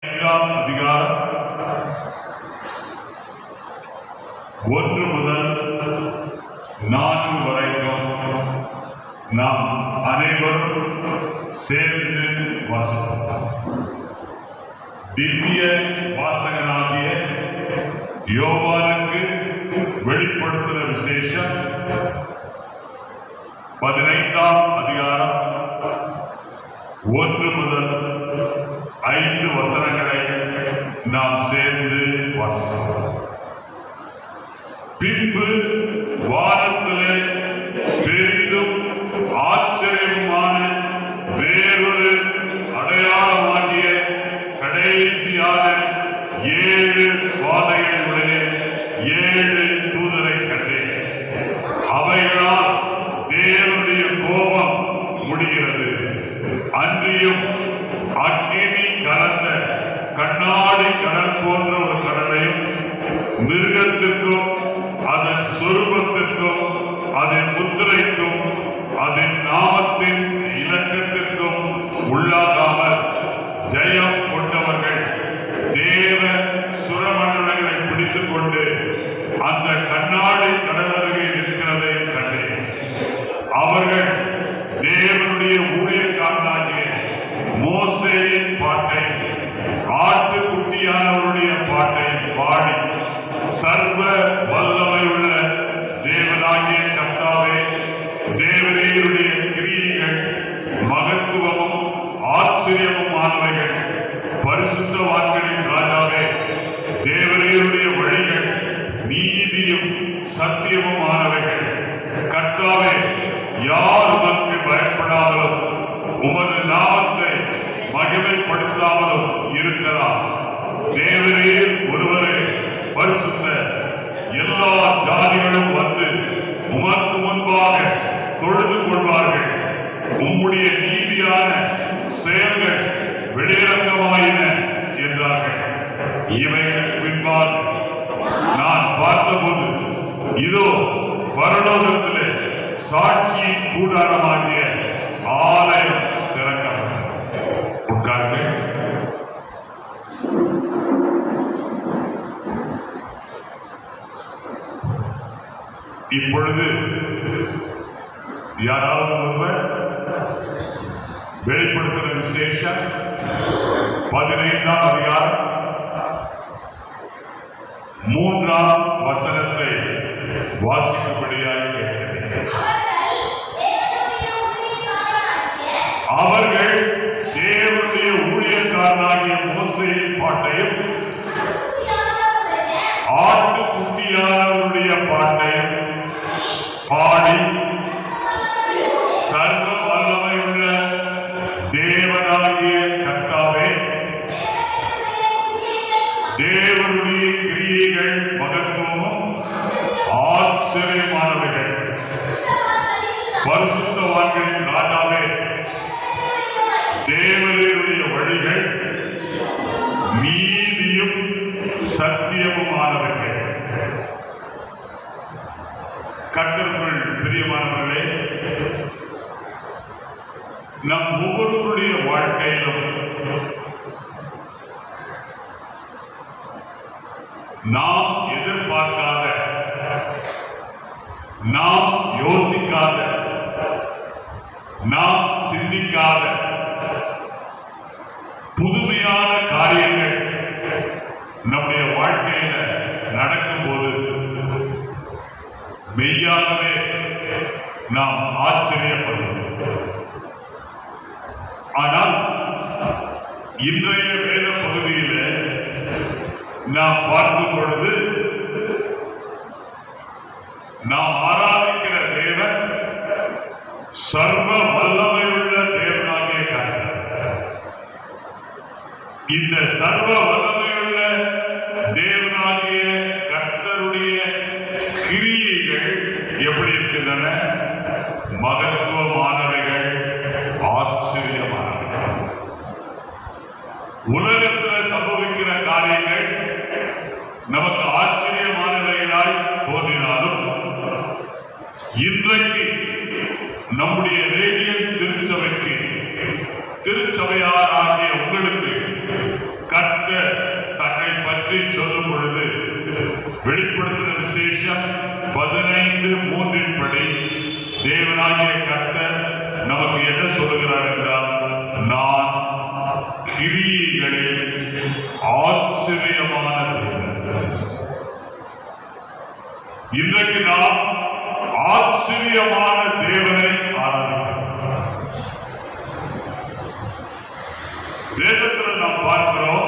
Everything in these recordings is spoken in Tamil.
அதிகாரம் 1 முதல் 4 வரைக்கும் நாம் அனைவரும் சேர்ந்து வாசிப்போம். திவ்ய வாசகனாகிய யோவானுக்கு வெளிப்படுத்தின விசேஷம் 15ஆம் அதிகாரம் 1 முதல் 5 வசனங்களை நாம் சேர்ந்து வாசிப்போம். பின்பு வானத்திலே பெரிதும் ஆச்சரியமான வேறொரு அடையாளமாகிய கடைசியான 7 வாதைகளுடைய 7 தூதரை கண்டேன். அவைகளால் தேவனுடைய கோபம் முடிகிறது. அன்றியும் அக்கினி கலந்த கண்ணாடி கடல் போன்ற ஒரு கடலையும் மிருகத்திற்கும் அதன் சொரூபத்திற்கும் அதன் முத்திரைக்கும் அதன் நாமத்தின் இலக்கத்திற்கும் உள்ளாகாமல் ஜெயம் கொண்டவர்கள் தேவ சுரமண்டலங்களை பிடித்துக் கொண்டு அந்த கண்ணாடி கடல் அருகே நிற்கிறதை கண்டேன். அவர்கள் தேவனுடைய ஊழியக்காரனாகிய மோசேயின் பாட்டை ஆட்டுக்குட்டியானவருடைய பாட்டை பாடி சர்வ வல்லமையுள்ள தேவனாகிய கர்த்தாவே, தேவரீருடைய கிரியைகள் மகத்துவமும் ஆச்சரியமுமானவைகள். பரிசுத்தவான்களின் ராஜாவே, தேவரீருடைய வழிகள் நீதியும் சத்தியமுமானவைகள். கர்த்தாவே, யார் உமக்கு பயப்படாமலும் உமது நாமத்தை மகிமைப்படுத்தாமலும் இருக்கலாம். தேவரீர் ஒருவரே பரிசுத்தர். எல்லா ஜாதிகளும் வந்து உமக்கு முன்பாக தொழுது கொள்வார்கள். உம்முடைய நீதியான செயல்கள் வெளியரங்கமாயின என்றார்கள். இவைகளுக்கு பின்பாக நான் பார்த்தபோது இதோ பரலோகத்திலே சாட்சியின் கூடாரமாகிய ஆலயம் திறக்கப்பட்டது. உட்கார்ந்து இப்பொழுது யாராவது ஒருவர் வெளிப்படுத்தின விசேஷம் 15ஆம் அதிகாரம் 3ஆம் வசனத்தை வாசிக்கும்படியாக கேட்கிறேன். அவர்கள் தேவனுடைய ஊழியக்காரனாகிய மோசேயின் பாட்டையும் ஆட்டுக்குட்டியானவருடைய பாட்டையும் பாடி சர்வ வல்லமையுள்ள தேவனாகிய கர்த்தாவே, தேவனுடைய கிரியைகள் மகத்துவமும் ஆச்சரியமானவைகள். பரிசுத்தவான்களின் ராஜாவே, தேவனுடைய வழிகள் நீதியும் சத்தியமுமானவைகள். கர்த்தருக்குள் பிரியமானவர்களே, நம் ஒவ்வொருவருடைய வாழ்க்கையிலும் நாம் எதிர்பார்க்காத, நாம் யோசிக்காத, நாம் சிந்திக்காத புதுமையான காரியங்கள் நம்முடைய வாழ்க்கையில நடக்கும்போது மெய்யாகவே நாம் ஆச்சரியப்படுவோம். ஆனால் இன்றைய வேத பகுதியில் நாம் பார்க்கும் பொழுது நாம் ஆராதிக்கிற தேவன் சர்வ வல்லமையுள்ள தேவனாகிய கர்த்தர். இந்த சர்வ வல்லமையுள்ள தேவனாகிய கர்த்தருடைய கிரியைகள் எப்படி இருக்கின்றன? மகத்துவமானவைகள், ஆச்சரியமானவைகள். உலகத்தில் சம்பவிக்கிற காரியங்கள் நமக்கு ஆச்சரியமானவைகளாய் தோன்றினாலும் இன்றைக்கு நம்முடைய ரேடியன் திருச்சபைக்கு திருச்சபையாராகிய உங்களுக்கு கர்த்தர் வெளிப்படுத்தின விசேஷம் 15:3 படி தேவனாகிய கர்த்தர் நமக்கு என்ன சொல்லுகிறார் என்றால், நான் கிரியைகளில் ஆச்சரியமான தேவன். இன்றைக்கு நாம் ஆச்சரியமான தேவனை ஆராதிக்கிறோம். வேதத்தில் நாம் பார்க்கிறோம்,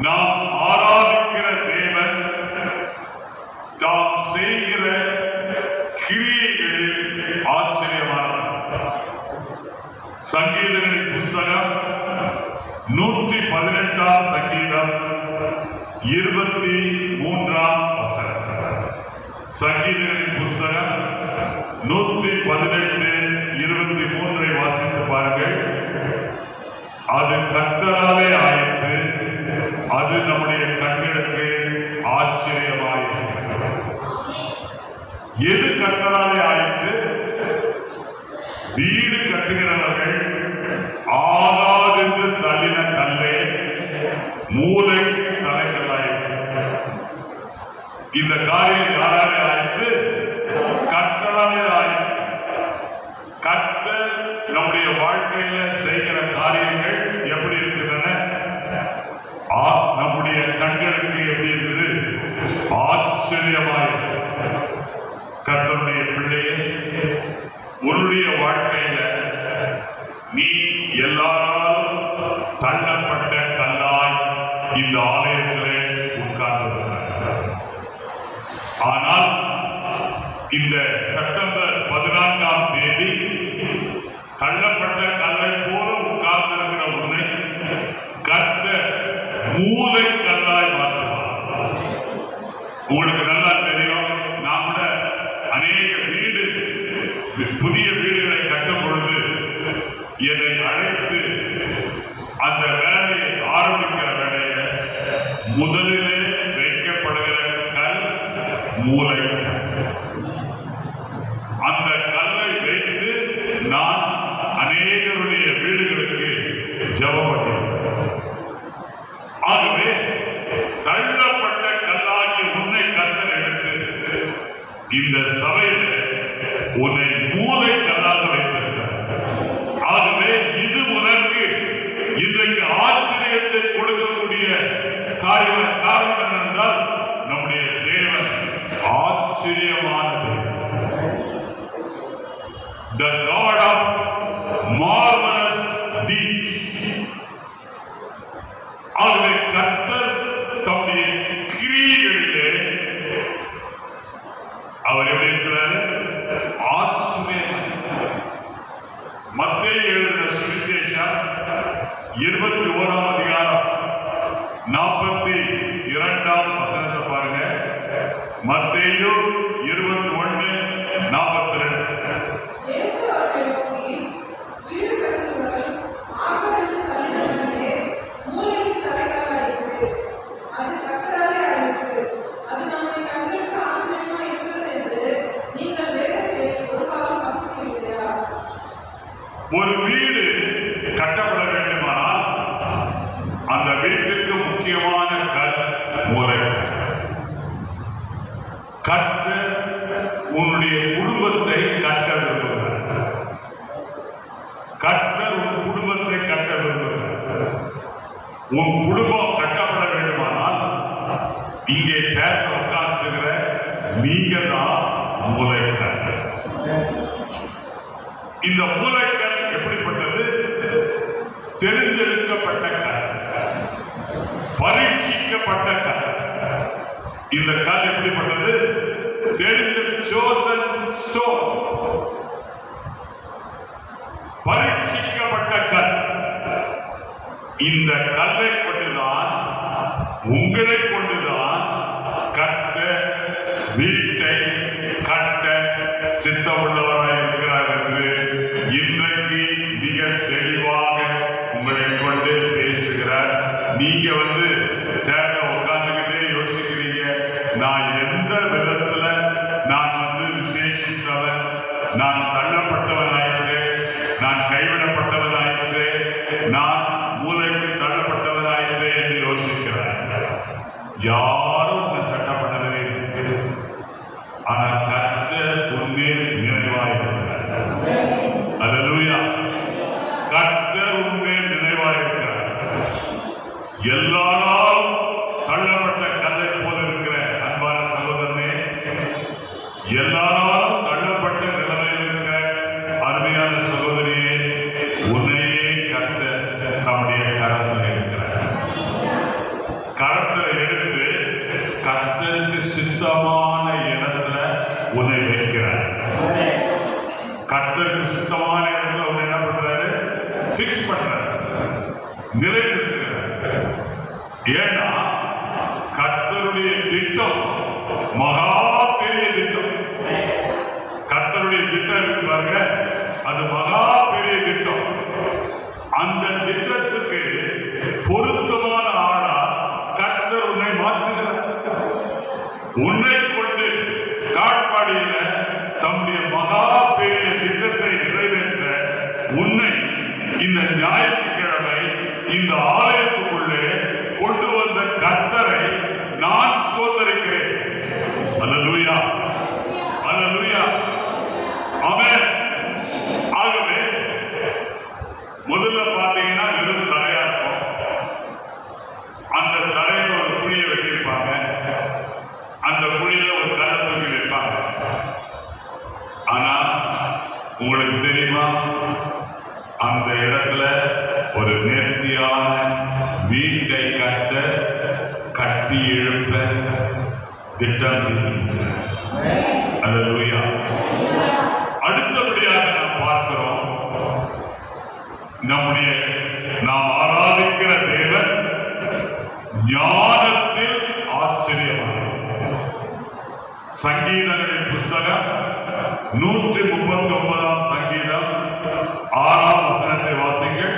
நாம் ஆராதிக்கிற தேவன் தாம் செய்கிற கிரியைகளில் ஆச்சரியமானவர். சங்கீதங்களின் புஸ்தகம் 118 சங்கீதம் 23 சங்கீதங்களின் புஸ்தகம் 118:23 வாசித்து பாருங்கள். அது கர்த்தராலே ஆயிற்று, அது நம்முடைய கண்களுக்கு ஆச்சரியமாயிருக்கிறது. எது கர்த்தராலே ஆயிற்று? வீடு கட்டுகிறவர்கள் ஆகாதென்று தள்ளின கல்லே மூளைக்கு தலைக்கல்லாயிற்று. இந்த காரியம் யாராலே ஆயிற்று? கர்த்தராலே ஆயிற்று. கர்த்தர் நம்முடைய வாழ்க்கையில செய்கிற காரியங்கள் எப்படி இருக்கின்றன? நம்முடைய கண்களுக்கு எப்படி இருக்குது? ஆச்சரியமாய். கர்த்தருடைய பிள்ளையே, உன்னுடைய வாழ்க்கையில நீ எல்லாராலும் தள்ளப்பட்ட கல்லாய் இந்த ஆலயத்திலே உட்கார்ந்திருக்கிறார். ஆனால் இந்த செப்டம்பர் 14 தள்ளப்பட்ட கல்லை போல உட்கார்ந்திருக்கிற உன்னை கர்த்தர் மூலை கல்லாய் மாற்றுவார். உங்களுக்கு நல்லா தெரியும், நான் கூட அநேக புதிய வீடுகளை கட்டும் பொழுது என்னை அழைத்து அந்த வேலையை ஆரம்பிக்கிற வேலையை முதலிலே வைக்கப்படுகிற கல் மூலை. அந்த கல்லை வைத்து நான் அநேகருடைய வீடுகளுக்கு ஜெபம் பண்ணேன். ஆகவே தள்ளப்பட்ட கல்லாகிய உன்னை கர்த்தர் எடுத்து இந்த சபையில் உன்னை மூலை கல்லாக வைத்திருக்கிறார். ஆகவே இது உனக்கு இன்றைக்கு ஆச்சரியத்தை கொடுக்கக்கூடிய காரணம் என்னென்றால், நம்முடைய தேவன் ஆச்சரியமான தேவன். The God of marvelous deeds. ஆகவே கர்த்தர் தம்முடைய கிரியைகளிலே அவர் எப்படி இருக்கிறார்? ஆச்சரியம். மத்தேயு எழுதின சுவிசேஷம் 21 42 பாருங்க. மத்தேயு 21:42. ஒரு வீடு கட்டப்பட வேண்டுமானால் அந்த வீட்டுக்கு முக்கியமான கல் மூலை. கர்த்தர் உன்னுடைய குடும்பத்தை கட்ட விரும்புகிறார். கர்த்தர் உன் குடும்பத்தை கட்ட விரும்புகிறார். உன் குடும்பம் கட்டப்பட வேண்டுமானால் இங்கே சேர்த்து உட்கார்ந்துகிற நீங்க தான் மூலைக்கல். இந்த மூலைக்கல் எப்படிப்பட்டது? தெரிந்தெடுக்கப்பட்ட கல், பரீட்சிக்கப்பட்ட கல். இந்த கல் எப்படிப்பட்டது? பரீட்சிக்கப்பட்ட கல். இந்த கல்லை கொண்டுதான், உங்களை கொண்டுதான் கட்ட வீட்டை கட்ட சித்தமுள்ளவராய் இருக்கிறார் என்று இன்றைக்கு மிக தெளிவாக உங்களை கொண்டு பேசுகிறார். நீங்க சேர்ல உட்கார்ந்துகிட்டே யோசிக்கிறீங்க, நான் எந்த விதத்துல நான் விசேஷித்தவன், நான் தள்ளப்பட்டவனாயிற்று, நான் கைவிடப்பட்டவனாயிற்று, நான் மூலைக்கு தள்ளப்பட்டவனாயிற்று என்று யோசிக்கிறார். யாரும் எல்லாராலும் தள்ளப்பட்ட கல்லை போல இருக்கிற அன்பான சகோதரனே, எல்லாராலும் தள்ளப்பட்ட நிலைமையில் இருக்கிற அருமையான சகோதரியே, உன்னையே கர்த்தர் நம்முடைய கரத்தில் இருக்கிறார். கரத்தில் எடுத்து கர்த்தருக்கு சித்தமான இடத்துல உன்னை வைக்கிறார். கர்த்தருக்கு சித்தமான இடத்துல உன்னை என்ன பண்றாரு? பிக்ஸ் பண்றாரு, நிலைநிறுத்துகிறார். ஏன்னா கர்த்தருடைய திட்டம் மகா பெரிய திட்டம். கர்த்தருடைய திட்டம் இருக்கு பாருங்க, அது மகா பெரிய திட்டம். அந்த திட்டத்துக்கு பொருத்தமான ஆளா கர்த்தர் உன்னை மாற்றுகிறார். உன்னை கொண்டு காட்பாடியில தம்முடைய மகா பெரிய திட்டத்தை நிறைவேற்ற உன்னை இந்த ஞாயிற்றுக்கிழமை இந்த ஆலயத்துக்குள்ளே கொண்டு வந்த கர்த்தரை நான் ஸ்தோத்திரிக்கிறேன். அல்லேலூயா, அல்லேலூயா, ஆமென். ஆகவே முதல்ல பாத்தீங்கன்னா வெறும் தரையா இருக்கும். அந்த தரையில ஒரு குழியை வெட்டியிருப்பாங்க. அந்த குழியில ஒரு கல்லை தூக்கி வைப்பாங்க. ஆனா உங்களுக்கு தெரியுமா, அந்த இடத்துல ஒரு நேர்த்தியான வீட்டை கட்டி எழுப்ப திட்டம். அல்லேலூயா. அடுத்தபடியாக நாம் பார்க்கிறோம், நாம் ஆராதிக்கிற தேவன் ஞானத்தில் ஆச்சரியமானவர். சங்கீதங்களின் புஸ்தகம் 139 சங்கீதம் 6 வசனத்தை வாசிங்கள்.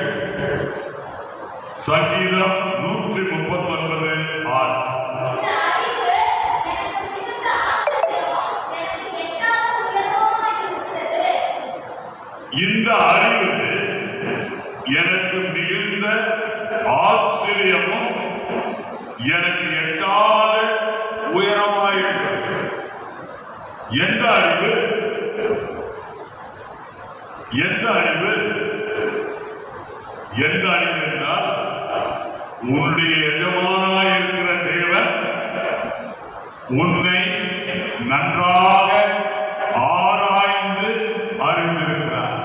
சங்கீதம் 139:6. இந்த அறிவு எனக்கு மிகுந்த ஆச்சரியமும் எனக்கு எட்டாத உயரமாயிருக்கிறது. எந்த அறிவு? எந்த அறிவு? எந்த அறிவு என்றால், உன்னுடைய எஜமானாயிருக்கிற தேவன் உன்னை நன்றாக ஆராய்ந்து அறிந்திருக்கிறார்.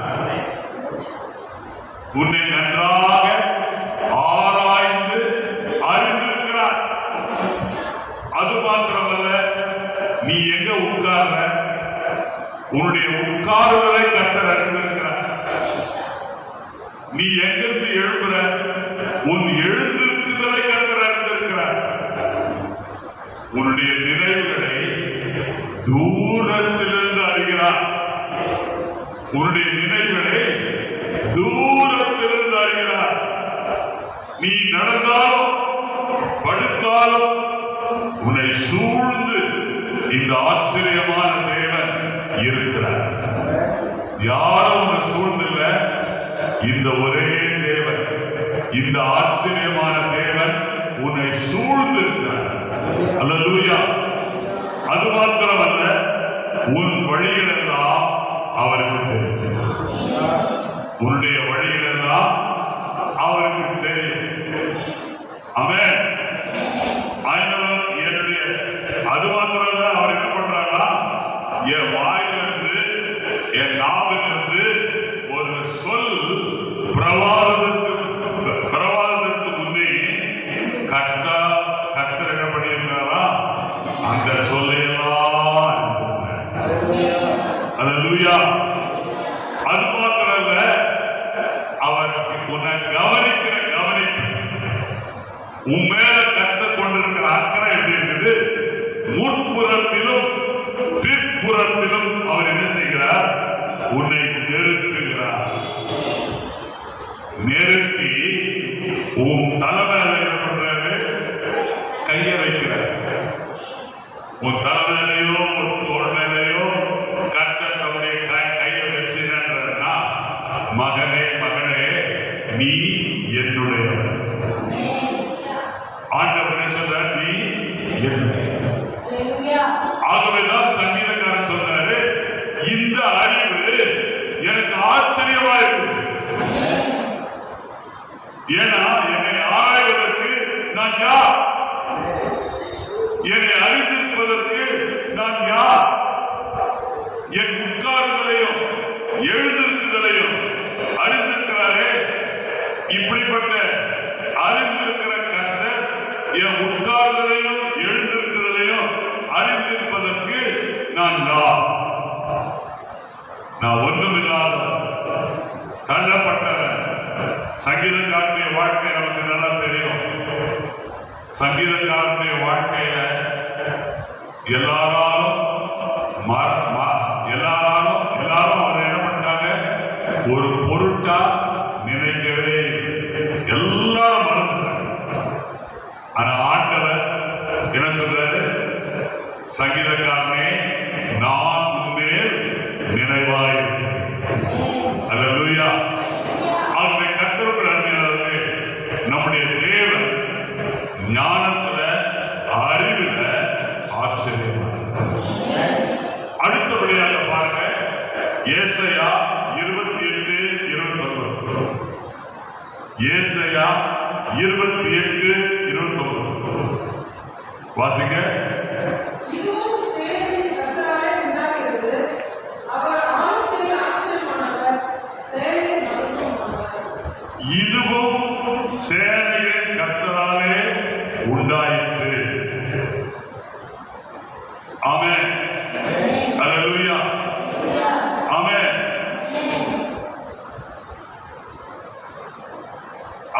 உன்னை நன்றாக ஆராய்ந்து அறிந்திருக்கிறார். அது மாத்திரமல்ல, நீ எங்க உட்கார்ற, உன்னுடைய உட்காருதலை கர்த்தர் அறிந்திருக்கிறார். நீ எங்கிருந்து எழுப்புற, உன் எழுந்திருக்குதலை கர்த்தர் அறிந்திருக்கிறார். உன்னுடைய நினைவுகளை தூரத்திலிருந்து அறிகிறார். உன்னுடைய நினைவுகளை தூரத்திலிருந்து அறிகிறார். நீ நடந்தாலும் படுத்தாலும் உன்னை சூழ்ந்து இந்த ஆச்சரியமான தேவன் இருக்கிறார். யாரும் உன்னை சூழ்ந்தில்ல, இந்த ஒரே தேவன், இந்த ஆச்சரியமான தேவன் உன்னை சூழ்ந்து இருக்கிறார். அல்லேலூயா. அது மாத்திரமல்ல, உன் வழிகள் எல்லாம் அவருக்கு தெரியும். உன்னுடைய வழிகள் எல்லாம் அவருக்கு தெரியும். ஆமென். என்னுடைய அது மாத்திரம் அவர் என்ன பண்றாரா, என் வாயிலிருந்து என் நாவிலிருந்து ஒரு சொல் பிரவாதத்துக்கு முன்னே கர்த்தர் என்ன பண்ணியிருந்தாரா, அந்த சொல்லையெல்லாம். அல்லேலூயா. அது மாத்திரமல்ல, அவர் உன்னை கவனிக்கிற கவனிப்பு, உன் மேல கர்த்தர் கொண்டிருக்கிற அக்கறை எப்படி இருக்குது? முற்புறத்திலும் பிற்புறத்திலும் அவர் என்ன செய்கிறார்? உன்னை நெருக்குகிறார். நெருக்கி உன் தலைமையில என்ன பண்றாரு? கைய வைக்கிறார். உன் தலைமையிலையோ உன் தோல் மேலையோ கர்த்தர் தம்முடைய கையை வச்சுன்னா, மகனே மகளே நீ என்னுடையவன். ஆண்டவர் சொல்றார், நீ என்னுடைய. ஆகவேதான் சங்கீதக்காரன் சொல்றாரு, இந்த அறிவு எனக்கு ஆச்சரியமா இருக்கு. ஏன்னா என்னை ஆராய்வதற்கு நான் யார்? என்னை அறிந்திருப்பதற்கு நான் யார்? என் உட்கார்தலையும் எழுந்திருக்குதலையும் அறிந்திருக்கிறாரே. இப்படிப்பட்ட அறிந்திருக்கிற கர்த்தர் என் உட்கார்தலையும் எழுந்திருக்குதலையும் அறிந்திருப்பதற்கு நான் யார்? நான் ஒன்றுமில்லாத தள்ளப்பட்டவன். சங்கீதக்காரனுடைய வாழ்க்கை நமக்கு நல்லா தெரியும். சங்கீதக்காரனுடைய வாழ்க்கையில எல்லாரும் அவரை என்ன பண்ணாங்க? ஒரு பொருட்டா நினைக்கவே எல்லாரும் மறந்துட்டாங்க. ஆனா ஆண்டவர் என்ன சொல்றாரு? சங்கீதக்காரனே, நான் உன்மேல் நினைவாய். அல்லேலூயா. அவருடைய கர்த்தருடைய அருமையானவர்களே, நம்முடைய தேவன் ஞானத்துல அறிவுல ஆச்சரியமான. அடுத்தபடியாக பாருங்க, ஏசாயா 28:29. ஏசாயா 28:29 வாசிங்க. இதுவும் சேனைகளின் கர்த்தராலே உண்டாயிற்று. ஆமென். அல்லேலூயா. ஆமென்.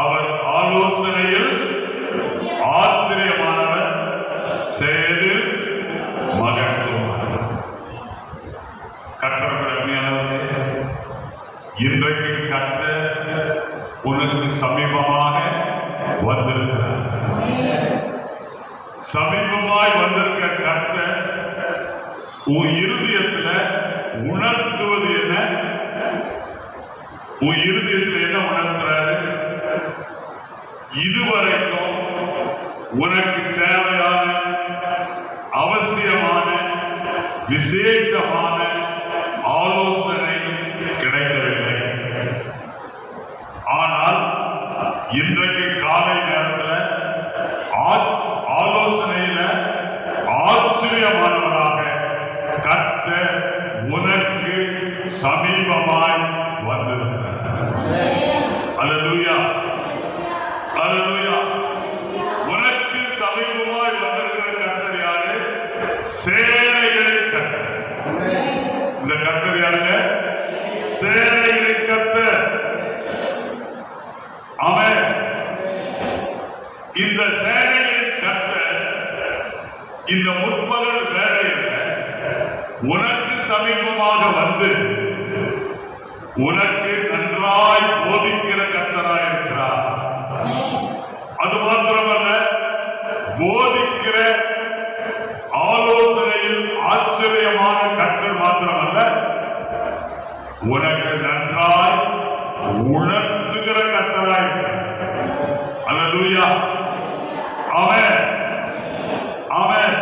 அவர் ஆலோசனையில் ஆச்சரியமானவர், செயலில் மகத்துவமானவர். கர்த்தருடைய அருமையானவர்களே, இன்றைக்கு கர்த்தர் உனக்கு சமீபமாக வந்திருக்கிறார். சமீபமாய் வந்திருக்க கர்த்தர் உன் இருதயத்துல உணர்த்துவது என்ன? உன் இருதயத்துல என்ன உணர்த்துறாரு? இதுவரைக்கும் உனக்கு தேவையான அவசியமான விசேஷமான ஆலோசனை கிடைக்கவில்லை. ஆனால் இன்றைக்கு காலை நேரத்தில் ஆலோசனையில ஆச்சரியமானவராக கர்த்தர் உனக்கு சமீபமாய் வந்திருக்கிறார். அல்லேலூயா. அல்லேலூயா. உனக்கு சமீபமாய் வந்திருக்கிற கர்த்தர் யாரு? சேனைகளின் கர்த்தர். இந்த கர்த்தர் யாருங்க? சேனைகளின் கர்த்தர். ஆமென். இந்த சேனைகளின் கர்த்தர் இந்த முற்பகல் வேளையில் உனக்கு சமீபமாக வந்து உனக்கு நன்றாய் போதிக்கிற கர்த்தராய் இருக்கிறார். அது மாத்திரமல்ல, போதிக்கிற ஆலோசனையில் ஆச்சரியமான கர்த்தர் மாத்திரமல்ல, உனக்கு நன்றாய் உணர்த்துகிற கர்த்தராய் இருக்கிறார். அல்லேலூயா. ஆமென். ஆமென்.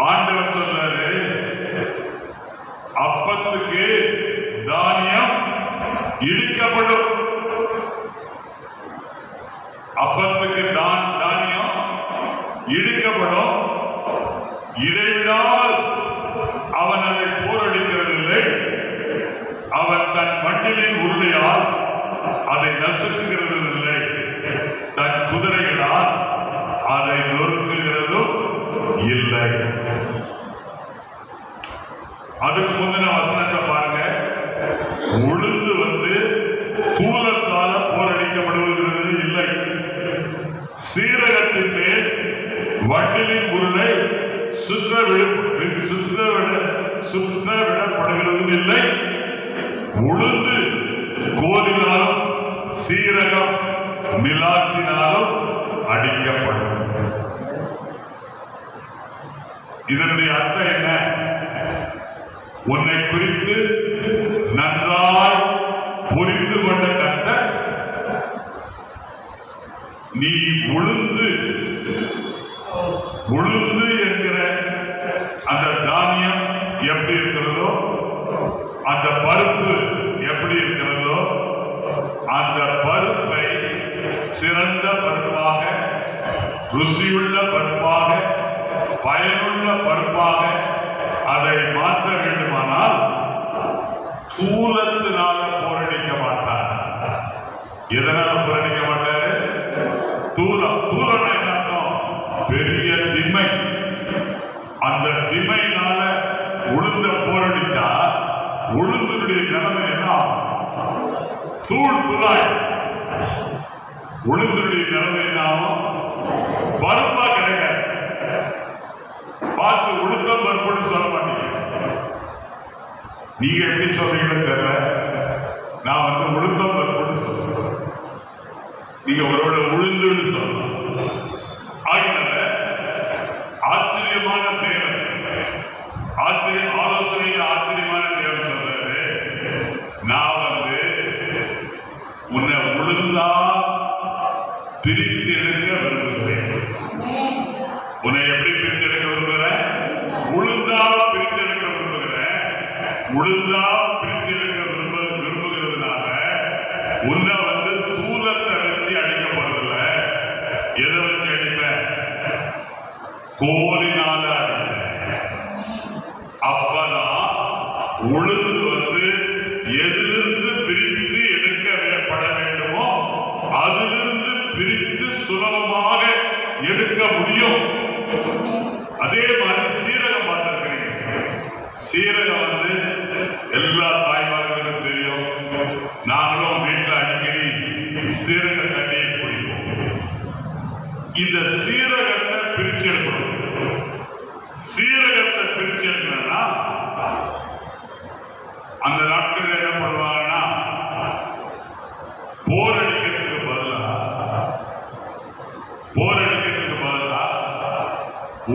ஆண்டவர் சொல்றாரு, அப்பத்துக்கு தானியம் இடிக்கப்படும். அப்பத்துக்கு தானியம் இடிக்கப்படும். இடைவிடாமல் அவன் அதை போரடிக்கிறதில்லை. அவன் தன் மண்டிலின் உருளையால் அதை நசுக்குகிறதில்லை. தன் குதிரைகளால் அதை நொறுக்குகிறதும் இல்லை. அதுக்கு முந்தின வசனத்தை பாருங்க. உளுந்து வந்து தூளத்தால போரடிக்கப்படுவது இல்லை. சீரகத்தின் மேல் வண்டிலின் உருளை சுற்றவிடப்படுகிறதும் இல்லை. உளுந்து கோலினாலும் சீரகம் மிலாற்றினாலும் அடிக்கப்படும். இதனுடைய அர்த்தம் என்ன? உன்னை குறித்து நன்றாய் புரிந்து கொண்ட கர்த்தர், நீ உளுந்து என்கிற அந்த தானியம் எப்படி இருக்கிறதோ, அந்த பருப்பு எப்படி இருக்கிறதோ, அந்த பருப்பை சிறந்த பருப்பாக ருசியுள்ள பருப்பாக, பயனுள்ள பருப்பாக அதை மாற்ற வேண்டுமானால் தூலத்தினால போரடிக்க மாட்டார். எதனால போரடிக்க மாட்டாரு? தூலம். தூலம் என்ன அர்த்தம்? பெரிய திமை. அந்த திமையினால உளுந்த போரடிச்சா உளுந்தனுடைய நிலைமை என்ன? தூள் துளாய். உளுந்தனுடைய நிலைமை என்ன? பருப்பா கிடையாது. பார்த்து உளுந்தம் பருப்புன்னு சொல்ல மாட்டீங்க. நீங்க எப்படி சொல்றீங்கன்னு தெரியல. நான் உளுந்தம் பருப்புன்னு சொல்றேன். நீங்க ஒருவேளை உளுந்துன்னு சொல்லலாம். ஆகினால ஆச்சரியமான தேவன், ஆலோசனையில் ஆச்சரியமான தேவன் சொல்றாரு, நான் உன்னை உளுந்தா பிரித்து எடுக்க விரும்புகிறேன். உன்னை எப்படி பிரித்து எடுக்க விரும்புகிறேன்? உளுந்தா பிரித்து எடுக்க விரும்புகிறேன். உளுந்தா பிரித்து எடுக்க விரும்புகிறதுனால உன்னை தூலத்தை வச்சு அடிக்க போறதில்ல. எதை வச்சு அடிப்பேன்? கோலினால அடிப்பேன். அப்பதான் உளுந்து எதிலிருந்து பிரித்து எடுக்கப்பட வேண்டுமோ அதிலிருந்து பிரித்து சுலபமாக எடுக்க முடியும். அதே மாதிரி சீரகம் பார்த்திருக்கிறீங்க. சீரகம் எல்லா தாய்மார்களுக்கும் தெரியும். நாங்களும் வீட்டில் அடிக்கடி சீரக தண்ணியை குடிப்போம். இந்த சீரகத்தை பிரிச்சு எடுக்கணும். சீரகத்தை பிரிச்சு எடுக்கணும்னா அந்த நாட்கள் என்ன பண்ணுவாங்கன்னா, போர் அடிக்கிறதுக்கு பதிலா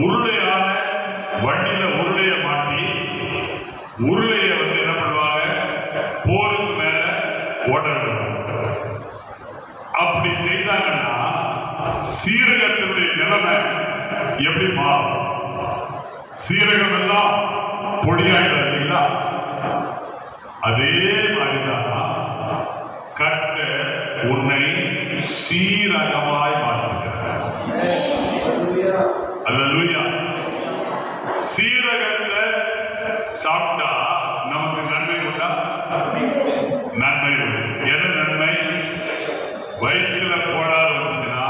உருளையான வண்டியில உருளைய மாட்டி உருளைய என்ன பண்ணுவாங்க, போருக்கு மேல ஓடணும். அப்படி செய்தாங்கன்னா சீரகத்தினுடைய நிலைமை எப்படி மாறும்? சீரகம் எல்லாம் பொடியாயிடும் இல்லைங்களா? அதே மாதிரிதான் கட்ட உன்னை சீரகமாய் மாற்றுகிறார். அல்லேலூயா. சீரகத்தை சாப்பிட்டா நமக்கு நன்மை உண்டா? நன்மை உண்டு. என்ன நன்மை? வயிற்றுல கோளாறு வந்துச்சுன்னா,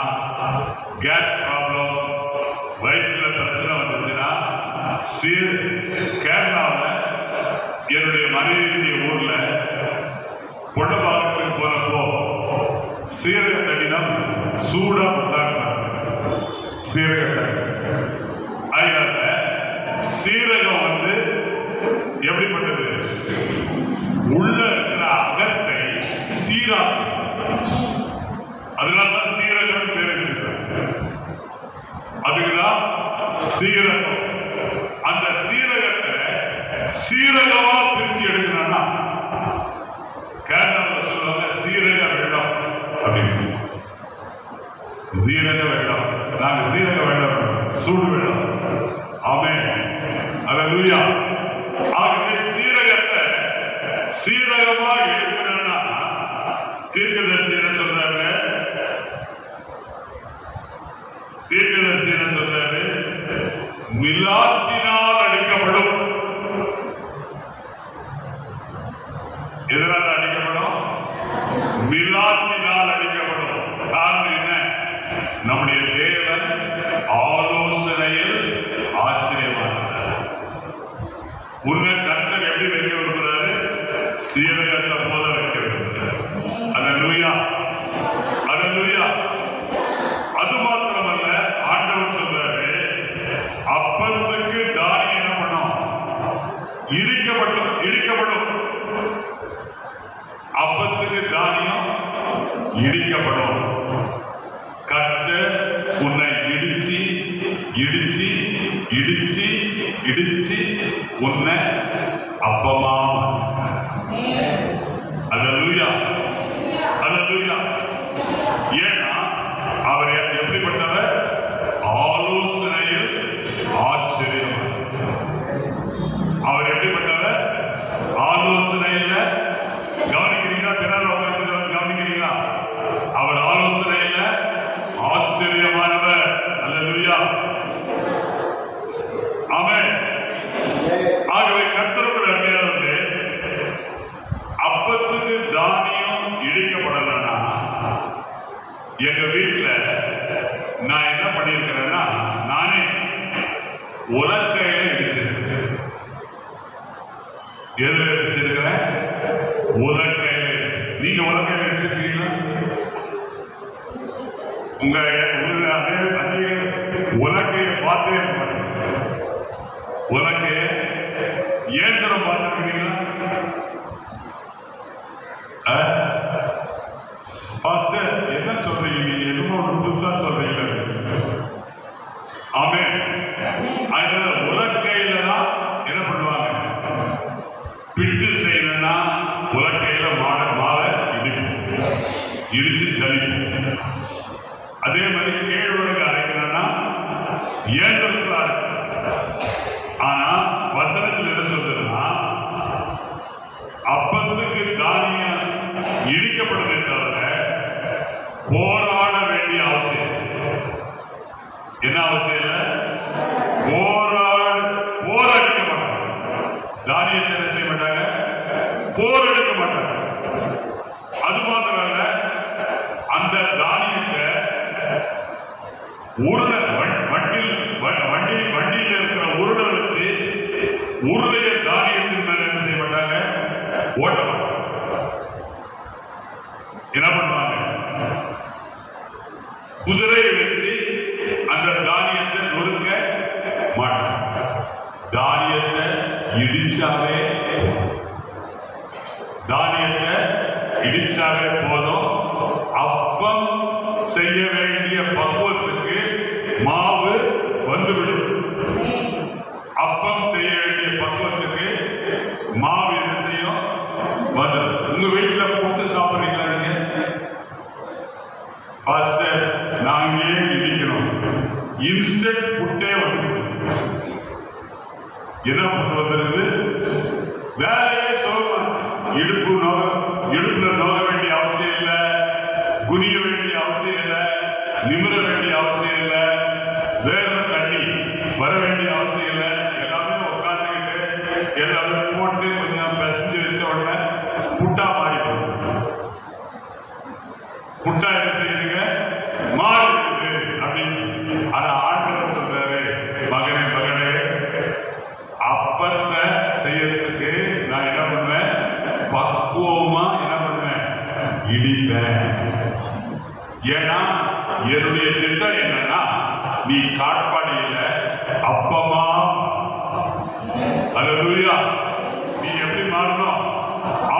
கேஸ் ப்ராப்ளம், வயிற்றுல பிரச்சனை வந்துச்சுன்னா, கேரளாவில் என்னுடைய மனைவியுடைய ஊர்ல பொண்ணு பார்க்கறதுக்கு போனப்போ சீரக தண்ணி தான் சூடா கொடுத்தாங்க. சீரக தண்ணி. அதனால சீரகம் எப்படிப்பட்டது? உள்ள இருக்கிற அகத்தை சீராக்கும். அதனாலதான் சீரகம் பேர் வச்சிருக்காங்க. அதுக்குதான் சீரகம். அந்த சீரகத்தை சீரகமா பிரிச்சு எடுக்கணும்னா கேரளாவில் சொல்லுவாங்க சீரக வெள்ளம் அப்படின்னு. சீரக வெள்ளம். நாங்க சீரக வெள்ளம், சூடு வெள்ளம். ஆமென். அல்லேலூயா. ஆகவே சீரகத்தை சீரகமா எடுக்கணும்னா தீர்க்கதரிசி என்ன சொல்றாரு? தீர்க்கதரிசி என்ன சொல்றாரு? மிலாற்றினால் அடிக்கப்படும். எதனால் அடிக்கப்படும்? மிலாற்றினால் அடிக்கப்படும். காரணம் என்ன? நம்முடைய தேவன் ஆலோசனையில் ஆச்சரியமானார். உன்னை கர்த்தர் எப்படி வைக்க விரும்புகிறாரு? சீரகத்தை போல வைக்க விரும்புகிறார். அல்லேலூயா. அல்லேலூயா. அது மாத்திரமல்ல, ஆண்டவர் சொல்றாரு, அப்பத்துக்கு தானி என்ன பண்ணும்? இடிக்கப்படும். அப்பத்துக்கு தானியம் இடிக்கப்படும். கர்த்தர் உன்னை இடிச்சு உன்னை அப்பமா மாற்றுகிறார். அல்லேலூயா. அல்லேலூயா. ஏன்னா அவர் எப்படிப்பட்டவர்? ஆலோசனையில் ஆச்சரியம். அவர் எப்படிப்பட்டவர்? ஆலோசனையில கவனிக்கிறீங்களா? பின்னால் கவனிக்கிறீங்களா? அவர் ஆலோசனையில ஆச்சரியமானவர். உலக்கையில இடிச்சிருக்கு. எதுல இடிச்சிருக்கிற? உலக்கையில இடிச்சு. நீங்க உலக்கையில இடிச்சிருக்கீங்களா? உங்க உலக்கைய பார்த்தே உலக்கைய இயந்திரம் பார்த்துருக்கீங்களா? என்ன சொல்றீங்க? நீங்க என்னமோ புதுசா சொல்றீங்க. ஆமே. அதுல உலக்கையில தான் என்ன பண்ணுவாங்க? பிட்டு செய்யணும்னா உலக்கையில மாலை இடிச்சு தள்ளிக்கும். அதே மாதிரி கேழ்வரகு அரைக்கணும்னா இயந்திரத்துல அரைக்கும். ஆனா வசனத்தில் என்ன சொல்றதுன்னா, அப்பத்துக்கு தானியம் இடிக்கப்படுவதை தவிர போராட வேண்டிய அவசியம் என்ன? அவசியம் இல்லை. போராடிக்க மாட்டாங்க. தானியத்தை என்ன செய்ய மாட்டாங்க? போர் எடுக்க மாட்டாங்க. அது மாத்திரம் இல்ல, அந்த தானியத்தை வண்டியில் இருக்கிற உருளை வச்சு உருளைய தானியத்தின் மேல என்ன செய்ய மாட்டாங்க? ஓட்ட மாட்டாங்க. என்ன பண்ணுவாங்க? குதிரையை வச்சு அந்த தானியத்தை நொறுக்க மாட்டாங்க. தானியத்தை இடிச்சாவே போதும். அப்பம் செய்ய வேண்டிய பக்குவத்துக்கு மாவு வந்துவிடும். அப்பம் செய்ய வேண்டிய பக்குவத்துக்கு மாவு என்ன செய்யும்? வந்துடும். உங்க வீட்டுல போட்டு சாப்பிடுறீங்களா? நீங்க பாஸ்டர் நாங்களே இடிக்கணும். இன்ஸ்டன்ட் புட்டே வந்து என்ன புட்டு வந்துருது? வேலையே சொல்லுவாங்க. இடுப்புல நோக வேண்டிய அவசியம் இல்லை, குனிய வேண்டிய அவசியம் இல்லை, நிமிர வேண்டிய அவசியம் இல்லை, வேற தண்ணி வர வேண்டிய அவசியம் இல்லை. எல்லாமே உட்காந்துக்கிட்டு எல்லாமே போட்டு கொஞ்சம் பிசைஞ்சு வச்ச உடனே புட்டா மாறி போகும். புட்டா என்ன செய்யுதுங்க? மாறிடுது அப்படின்னு. ஆனா ஆண்டவர் சொல்றாரு, மகனே அப்பத்தை செய்யறதுக்கு நான் என்ன பண்ணுவேன்? பக்குவமா என்ன பண்ணுவேன்? இடிப்பேன். ஏன்னா என்னுடைய திட்டம் என்னன்னா, நீ காட்பாடியில அப்பமா அல்லேலூயா நீ எப்படி மாறணும்?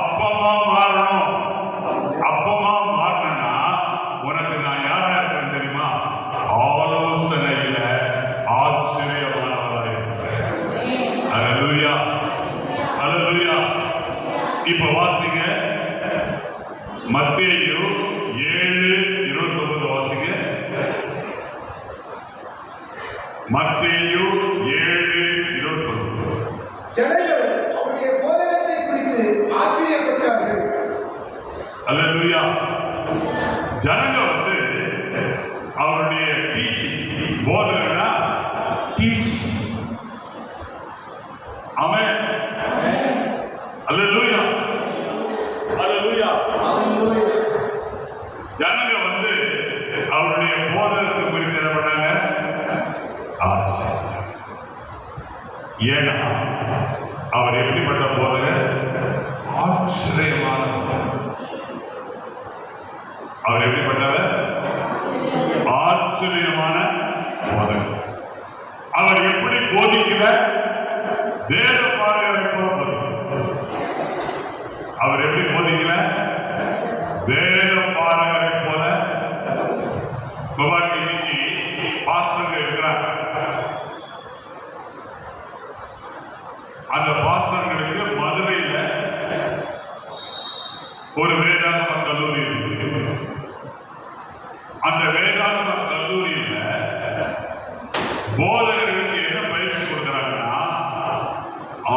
அப்பமா மாறணும். அப்பமா மாறணும்னா உனக்கு நான் யாரா இருக்கேன் தெரியுமா? ஆலோசனையில ஆச்சரியமானவராக இருக்கிறேன். அல்லேலூயா அல்லேலூயா. இப்ப வாசிங்க மத்தேயு 7:29 வாசிங்க. மத்தேயு 7:29. ஜனங்கள் அவருடைய போதகத்தை குறித்து ஆச்சரியப்பட்டார்கள். அல்லேலூயா. ஜனங்க வந்து அவருடைய டீச்சிங், போதகனா டீச்சிங். ஆமென். அல்லேலூயா அல்லேலூயா. ஜனங்க வந்து அவருடைய போதகத்தை குறித்து என்ன பண்ணாங்க? ஏன்னா அவர் எப்படிப்பட்ட போதகர்? ஆச்சரியமான அவர் எப்படிப்பட்டவர்? ஆச்சரியமான போதகர். அவர் எப்படி போதிக்கிற? வேத பாடகரை போல. அவர் எப்படி போதிக்கல? வேத பாடகரை போல. பவானி இன்னைக்கு பாஸ்டர் இருக்கிறார். அந்த பாஸ்டர்களுக்கு மதுரையில ஒரு வேதாகம கல்லூரி இருக்கு. அந்த வேதாகம கல்லூரியில போதகர்களுக்கு என்ன பயிற்சி கொடுக்கிறாங்கன்னா,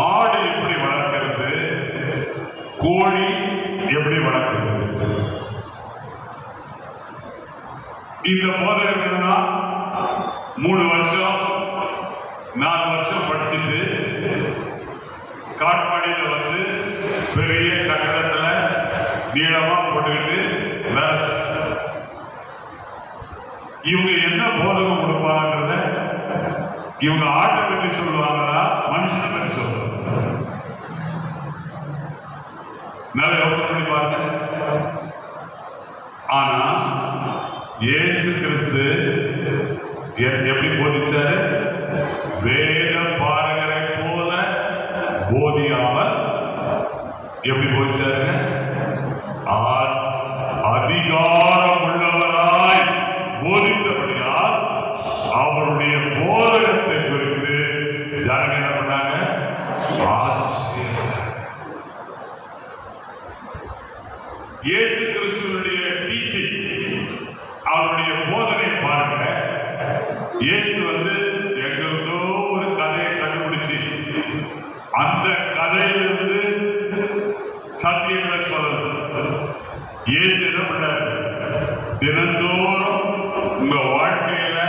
ஆடு எப்படி வளர்க்கிறது, கோழி எப்படி வளர்க்கிறது. இந்த போதகர்கள்னா 3 வருஷம் 4 வருஷம் படிச்சுட்டு காட்பாடியில வந்து பெரிய கட்டடத்துல நீளமா போட்டுக்கிட்டு வேலை செய்ய. இவங்க என்ன போதகம் கொடுப்பாங்கன்றத இவங்க ஆட்டை பற்றி சொல்லுவாங்களா மனுஷனை பற்றி சொல்லுவாங்க? நல்ல யோசனை பண்ணி பாருங்க. ஆனா இயேசு கிறிஸ்து எப்படி போதிச்சாரு? வேத பாரகரை போல போதியாமல் எப்படி போதிச்சாருங்க? அதிகாரம் உள்ளவராய் போதித்தபடியால் அவருடைய போதகத்தை குறித்து ஜனங்க என்ன பண்ணாங்க? இயேசு கிறிஸ்துவனுடைய டீச்சிங், அவருடைய போதனை பாருங்க. இயேசு எங்கிருந்தோ ஒரு கதையை கண்டுபிடிச்சு அந்த கதையிலிருந்து சத்தியங்களை சொல்லணும். இயேசு என்ன பண்ணாரு? தினந்தோறும் உங்க வாழ்க்கையில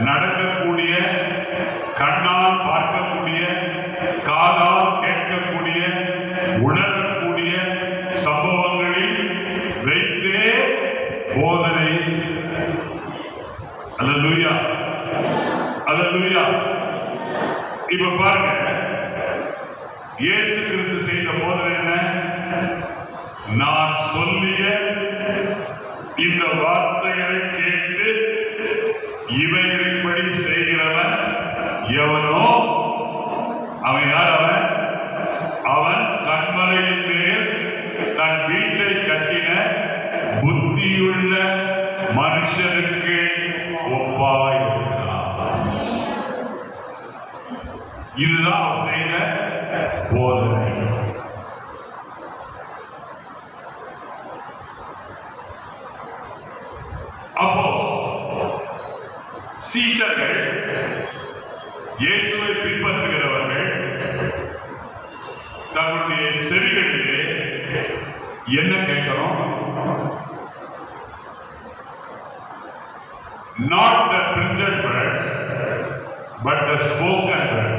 நடக்கக்கூடிய, கண்ணால் பார்க்கக்கூடிய, காதால் கேட்கக்கூடிய, உணரக்கூடிய சம்பவங்களில் வைத்தே போதனை. அல்லேலூயா, அல்லேலூயா. இப்ப பாருங்க, இயேசு கிறிஸ்து செய்த போதனை என்ன? நான் சொல்லிய இந்த வார்த்தைகளை கேட்டு இவைகளின்படி செய்கிறவன் எவனோ அவன் யார்? அவன் கன்மலையின் மேல் தன் வீட்டை கட்டின புத்தியுள்ள மனுஷனுக்கு ஒப்பாய் இருக்கிறான். இதுதான் அவன் செய்த போதனை. அப்போ சீஷர்கள், இயேசுவை பின்பற்றுகிறவர்கள் தங்களுடைய செவிகளிலே என்ன கேட்கிறோம்? Not the printed words, but the spoken word.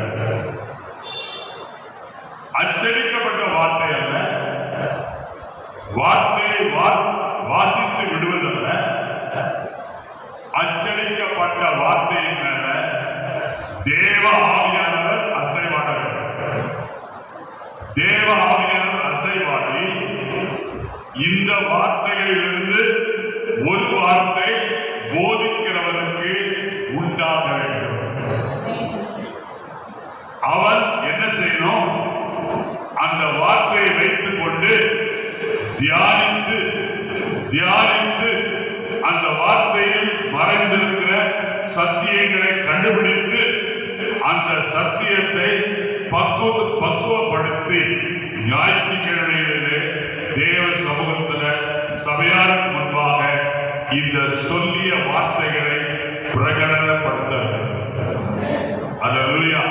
அச்சடிக்கப்பட்ட வார்த்தை அல்ல, வார்த்தையை வாசித்து விடுவதல்ல, அச்சடிக்கப்பட்ட வார்த்தையின் மேல தேவ ஆவியானவர் அசைவானவர். தேவ ஆவியானவர் அசைவாடி இந்த வார்த்தைகளிலிருந்து ஒரு வார்த்தை போதிக்கிறவனுக்கு உண்டாக வேண்டும். அவன் என்ன செய்யணும்? அந்த வார்த்தையை வைத்துக் கொண்டு தியானித்து தியானித்து அந்த வார்த்தையில் மறைந்திருக்கிற சத்தியங்களை கண்டுபிடித்து அந்த சத்தியத்தை பக்குவப்படுத்தி ஞாயிற்றுக்கிழமைகளிலே தேவ சமூகத்தில் சபையாருக்கு முன்பாக இந்த சொல்லிய வார்த்தைகளை பிரகடனப்படுத்த. அல்லேலூயா.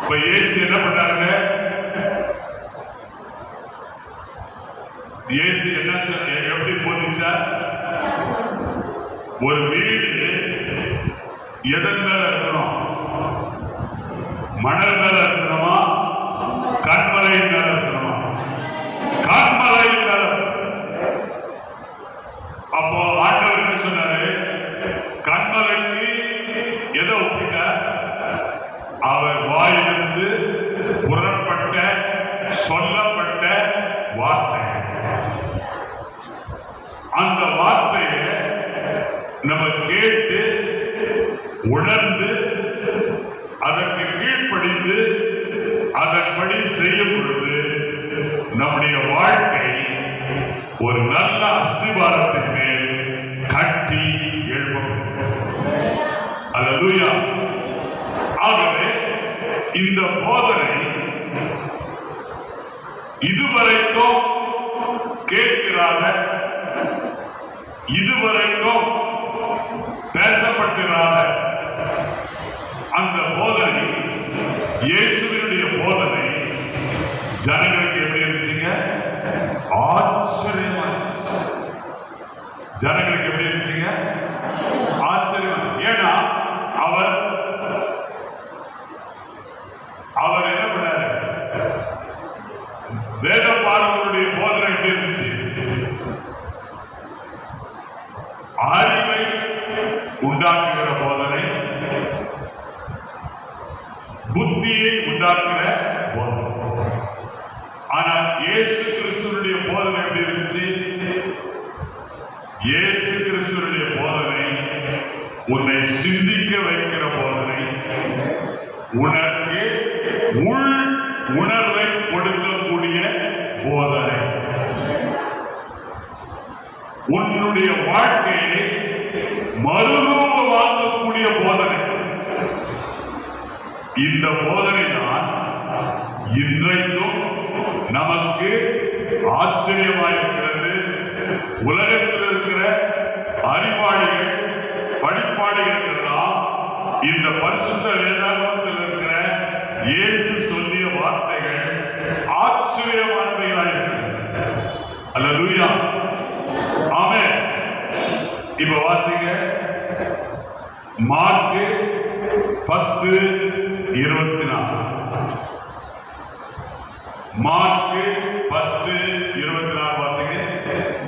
இப்ப இயேசு என்ன பண்ணாருங்க? இயேசு என்ன எப்படி போதிச்சார்? ஒரு வீடு எதன் மேல இருக்கணும்? மணல் மேல இருக்கணுமா? கண்மலையின் மேல இருக்கணுமா? கண்மலையின் மேல. அப்போ ஆண்டவர் என்ன சொன்னாரு? கண்மலைக்கு எதை ஒப்பிட்டார்? அவர் வாயிலிருந்து புறப்பட்ட சொல்லப்பட்ட வார்த்தை. அந்த வார்த்தையை நம்ம கேட்டு உணர்ந்து அதற்கு கீழ்ப்படிந்து அதன்படி செய்யும் பொழுது நம்முடைய வாழ்க்கை ஒரு நல்ல அஸ்திவாரத்தின் மேல் கட்டி எழுப்பப்படும். அல்லேலூயா. ஆகவே இந்த போதனை இதுவரைக்கும் கேட்கிறாத, இதுவரைக்கும் பேசப்பட்டிராத அந்த போதனை, இயேசுவினுடைய போதனை ஜனங்களுக்கு எப்படி இருந்துச்சுங்க? ஆச்சரியமா. ஜனங்களுக்கு எப்படி இருந்துச்சுங்க? ஆச்சரியமா. ஏன்னா அவர் என்ன பண்ணாரு? வேத பாரம்பரிய போதனை எப்படி இருந்துச்சு? அறிவை உண்டாக்குகிற போதனை, புத்தியை உண்டாக்குற போதனை. ஆனால் இயேசு கிறிஸ்துவனுடைய போதனை எப்படி இருந்துச்சு? இயேசு கிறிஸ்துவனுடைய போதனை உன்னை சிந்திக்க வைக்கிற போதனை, உனக்கு உள் உணர்வை கொடுக்கக்கூடிய போதனை, உன்னுடைய வாழ்க்கையை மறுரூபமாக்கக்கூடிய போதனை. இந்த போதனை தான் இன்றைக்கும் நமக்கு ஆச்சரியமாயிருக்கிறது. உலகத்தில் இருக்கிற அறிவாளிகள் படிப்பாளிகள் எல்லாம் இந்த பரிசுத்த வேதாகமத்தில் இருக்கிற இயேசு சொல்லிய வார்த்தைகள் ஆச்சரியமானவைகளாயிருக்கிறது. அல்லேலூயா, ஆமென். இப்ப வாசிங்க மார்க்கு 10:24. மார்க்கு 10:24 வாசிங்க.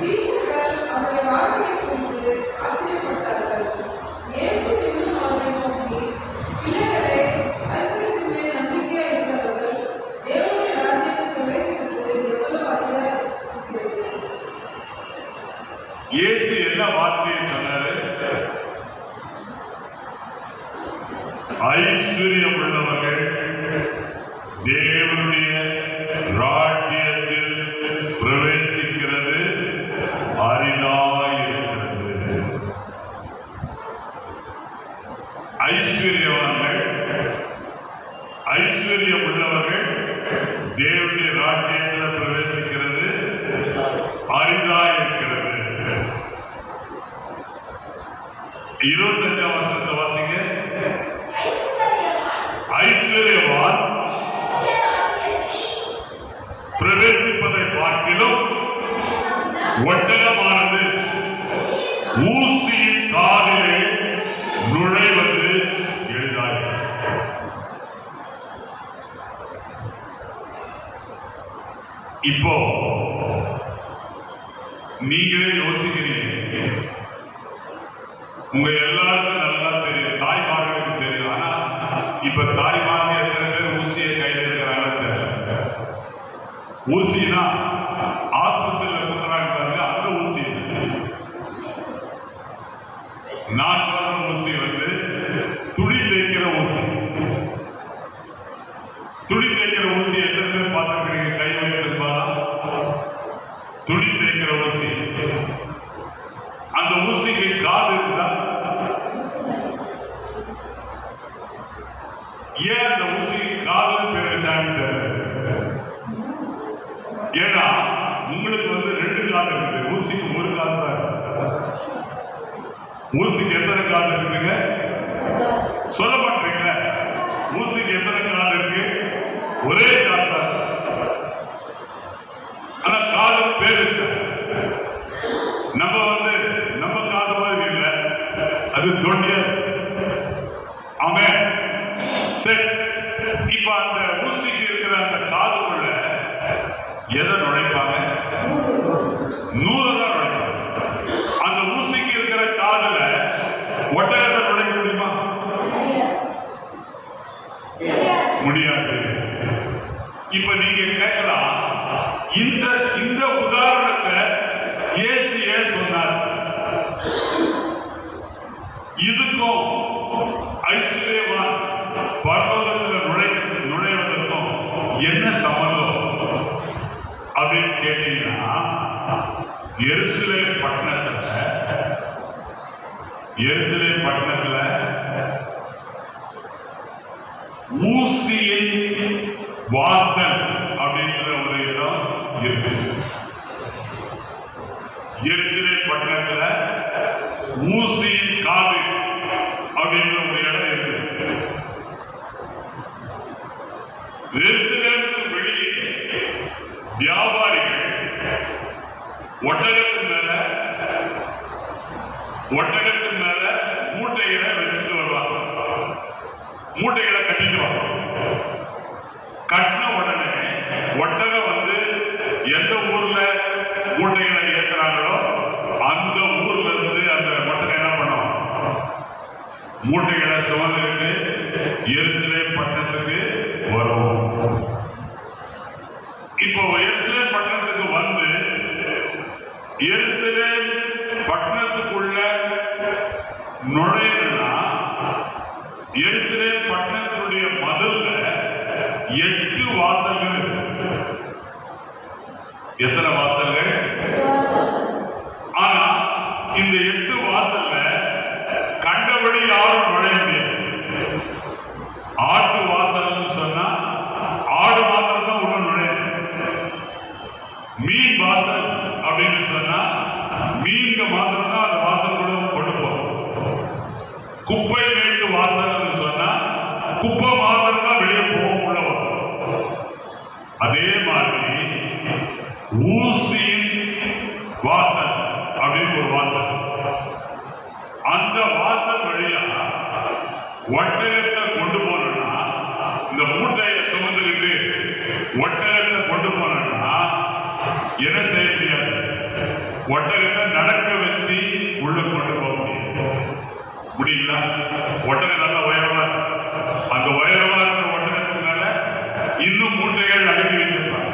சீஷர்கள் அவருடைய வார்த்தையை குறித்து ஆச்சரியப்பட்டார்கள். இயேசு இன்னும் அவர்களை நோக்கி, பிள்ளைகளே, ஐஸ்வர்யத்தின் மேல் நம்பிக்கையாக இருக்கிறவர்கள் தேவனுடைய ராஜ்யத்தில் பிரவேசிப்பது எவ்வளவு அரிதாக இருக்கிறது. இயேசு என்ன வார்த்தையை சொன்னாரு? ஐஸ்வர்யம் உள்ளவர்கள் தேவனுடைய ராஜ்யத்தில் பிரவேசிக்கிறது அரிதாயிருக்கிறது. ஐஸ்வர்யவான்கள், ஐஸ்வர்யம் உள்ளவர்கள் தேவனுடைய ராஜ்யத்தில் பிரவேசிக்கிறது அரிதாயிருக்கிறது. 25ஆம் வசனத்தை வாசிங்க. ஐஸ்வர்யவான் பிரவேசிப்பதை பார்க்கிலும் ஒட்டகமானது ஊசியின் காலிலே நுழைவது எளிதாய். இப்போ நீங்களே யோசிக்கிறீங்க, உங்க எல்லாருக்கும் நல்லா தெரியும், தாய்மார்களுக்கு தெரியும். ஆனா இப்ப தாய்மார்கள் எத்தனை பேர் ஊசியை கையில் எடுக்கிறாங்க தெரியல. ஊசினா ஆஸ்பத்திரியில் குத்துறாங்க பாருங்க, அந்த ஊசி. நான் சொல்ற ஊசி வந்து துணி தைக்கிற ஊசி. துணி தைக்கிற ஊசி எத்தனை பேர் பார்த்துருக்கிறீங்க? கை வைத்திருப்பா துணி தைக்கிற ஊசி. அந்த ஊசிக்கு காது இருந்தா ஏன் அந்த ஊசிக்கு காது பேர் வச்சாங்க? ஏன்னா உங்களுக்கு வந்து 2 காது இருக்குது, ஊசிக்கு 1 காது தான். ஊசிக்கு எத்தனை காது இருக்குங்க? சொல்ல மாட்டீங்க. ஊசிக்கு எத்தனை காது இருக்கு? ஒரே காது தான். ஆனா காது பேர் நம்ம வந்து நம்ம காது மாதிரி இல்லை, அது தொண்டியா. ஆமென். சரி, இப்ப அந்த ஊசிக்கு இருக்கிற அந்த காதுக்குள்ள எதை நுழைப்பாங்க? நூலை தான் நுழைப்பாங்க. அந்த ஊசிக்கு இருக்கிற காதுல ஒட்டகத்தை நுழைக்க முடியுமா? முடியாது. இப்ப நீங்க கேட்கலாம், இந்த உதாரணத்தை இயேசு ஏன் சொன்னார்? இதுக்கும் ஐஸ்வர்யவான் பரலோகத்தில் நுழைவதற்கும் என்ன சம்பந்தம் அப்படின்னு கேட்டீங்கன்னா, எருசலேம் பட்டணத்துல ஊசியின் வாசல் அப்படிங்கிற ஒரு இடம் இருக்கு. எருசலேம் பட்டணத்துல ஊசியின் காது அப்படிங்கிற ஒரு இடம் இருக்கு. எருசலேமுக்கு வெளியே வியாபாரிகள் ஒட்டகத்தின் மேல மூட்டைகளை வச்சுட்டு வருவாங்க. மூட்டைகளை கட்டிட்டு வாங்க. கட்டின உடனே ஒட்டகம் வந்து எந்த ஊர்ல மூட்டைகளை ஏற்றுறாங்களோ அந்த ஊர்ல இருந்து அந்த ஒட்டகம் என்ன மூட்டைகளை சுமந்துக்கிட்டு எருசலேம் பட்டணத்துக்கு வருவோம். இப்போ எருசலேம் பட்டணத்துக்கு வந்து எருசலேம் பட்டணத்துக்குள்ள நுழையணும்னா எருசலேம் பட்டணத்துடைய மதில்ல 8 வாசல்கள். எத்தனை வாசல்கள்? ஆனா இந்த 8 வாசல்ல கண்டபடி யாரும் நுழைய முடியாது. ஆட்டு வாசல் சொன்னா ஆடு மாத்திரம் தான் உள்ள நுழையும். மீன் வாசல் அப்படின்னு சொன்னா மீன்க மாத்திரம் தான் அந்த வாசல் கூட கொண்டு போகும். குப்பை மேட்டு வாசல் சொன்னா குப்பை மாத்திரம் தான் வெளியே போகும், உள்ள வரும். அதே மாதிரி ஊசியின் வாசல் அப்படின்னு ஒரு வாசல். அந்த வாசல் வழியா ஒட்டகத்தை கொண்டு போனோம்னா, இந்த மூட்டையை சுமந்துக்கிட்டு ஒட்டகத்தை கொண்டு போனோம்னா என்ன செய்ய முடியாது? ஒட்டகத்தை நடக்க வச்சு உள்ள கொண்டு போக முடியல. ஒட்டகம் நல்ல உயரமா, அந்த உயரமா இருக்கிற ஒட்டகத்துக்கு மேல இன்னும் மூட்டைகள் அடுக்கி வச்சிருப்பாங்க.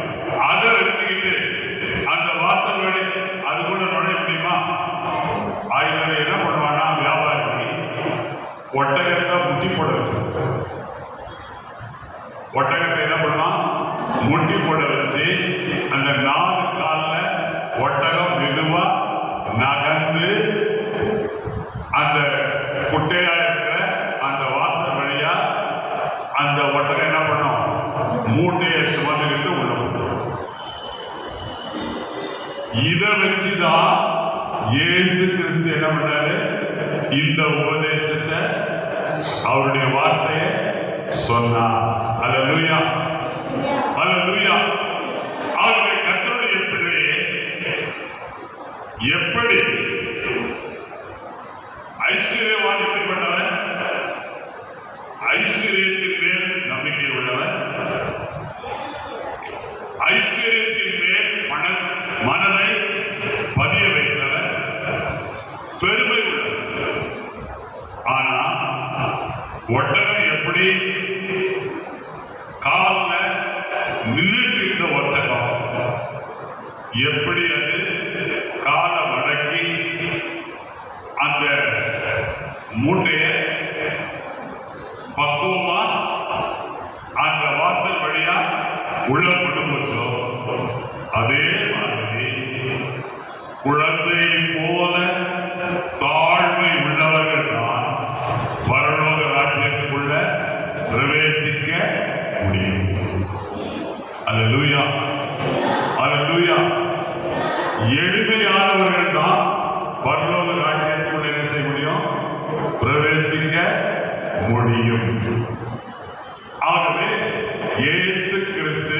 அதை வச்சுக்கிட்டு அந்த வாசல் வழி அது கூட நுழைய முடியுமா? ஆயுதம் என்ன பண்ணுவானா, வியாபாரி ஒட்டகத்தை முட்டி போட வச்சிருப்பாங்க. ஒட்டகத்தை என்ன பண்ணுவான்? முட்டி போட வச்சு அந்த 4 கால்ல ஒட்டகம் மெதுவா நகர்ந்து அந்த குட்டையா இருக்கிற அந்த வாசல் வழியா அந்த ஒட்டகம் என்ன பண்ணும்? மூட்டையை சுமந்துக்கிட்டு உள்ள போகும். இதை வச்சுதான் இயேசு கிறிஸ்து என்ன பண்ணாரு? இந்த உபதேசத்தை, அவருடைய வார்த்தையை சொன்னார். அல்லேலூயா, அல்லேலூயா. அவருடைய கர்த்தருடைய பிள்ளையே, எப்படி ஐஸ்வர்யவான் எப்படிப்பட்டவன்? ஐஸ்வர்யத்தின் மேல் நம்பிக்கை உள்ளவன், ஐஸ்வர்யத்தின் மேல் மனதை பதிய வைத்தவன், பெருமை உள்ளவன். ஆனா ஒட்டகம் எப்படி கால நின்றுட்டு இருந்த ஒட்டகம் எப்படி அது காலை மடக்கி அந்த மூட்டையை பக்குவமா அந்த வாசல் வழியா உள்ள கொண்டு போச்சோ, அதே மாதிரி குழந்தை போல தாழ்மை உள்ளவர்கள் தான் பரலோக ராஜ்யத்துக்குள்ள பிரவேசிக்க முடியும். அல்லேலூயா, அல்லேலூயா. எளிமையானவர்கள் தான் பரலோக ராஜ்யத்துக்குள்ள என்ன செய்ய முடியும்? பிரவேசிக்க முடியும். ஆகவே இயேசு கிறிஸ்து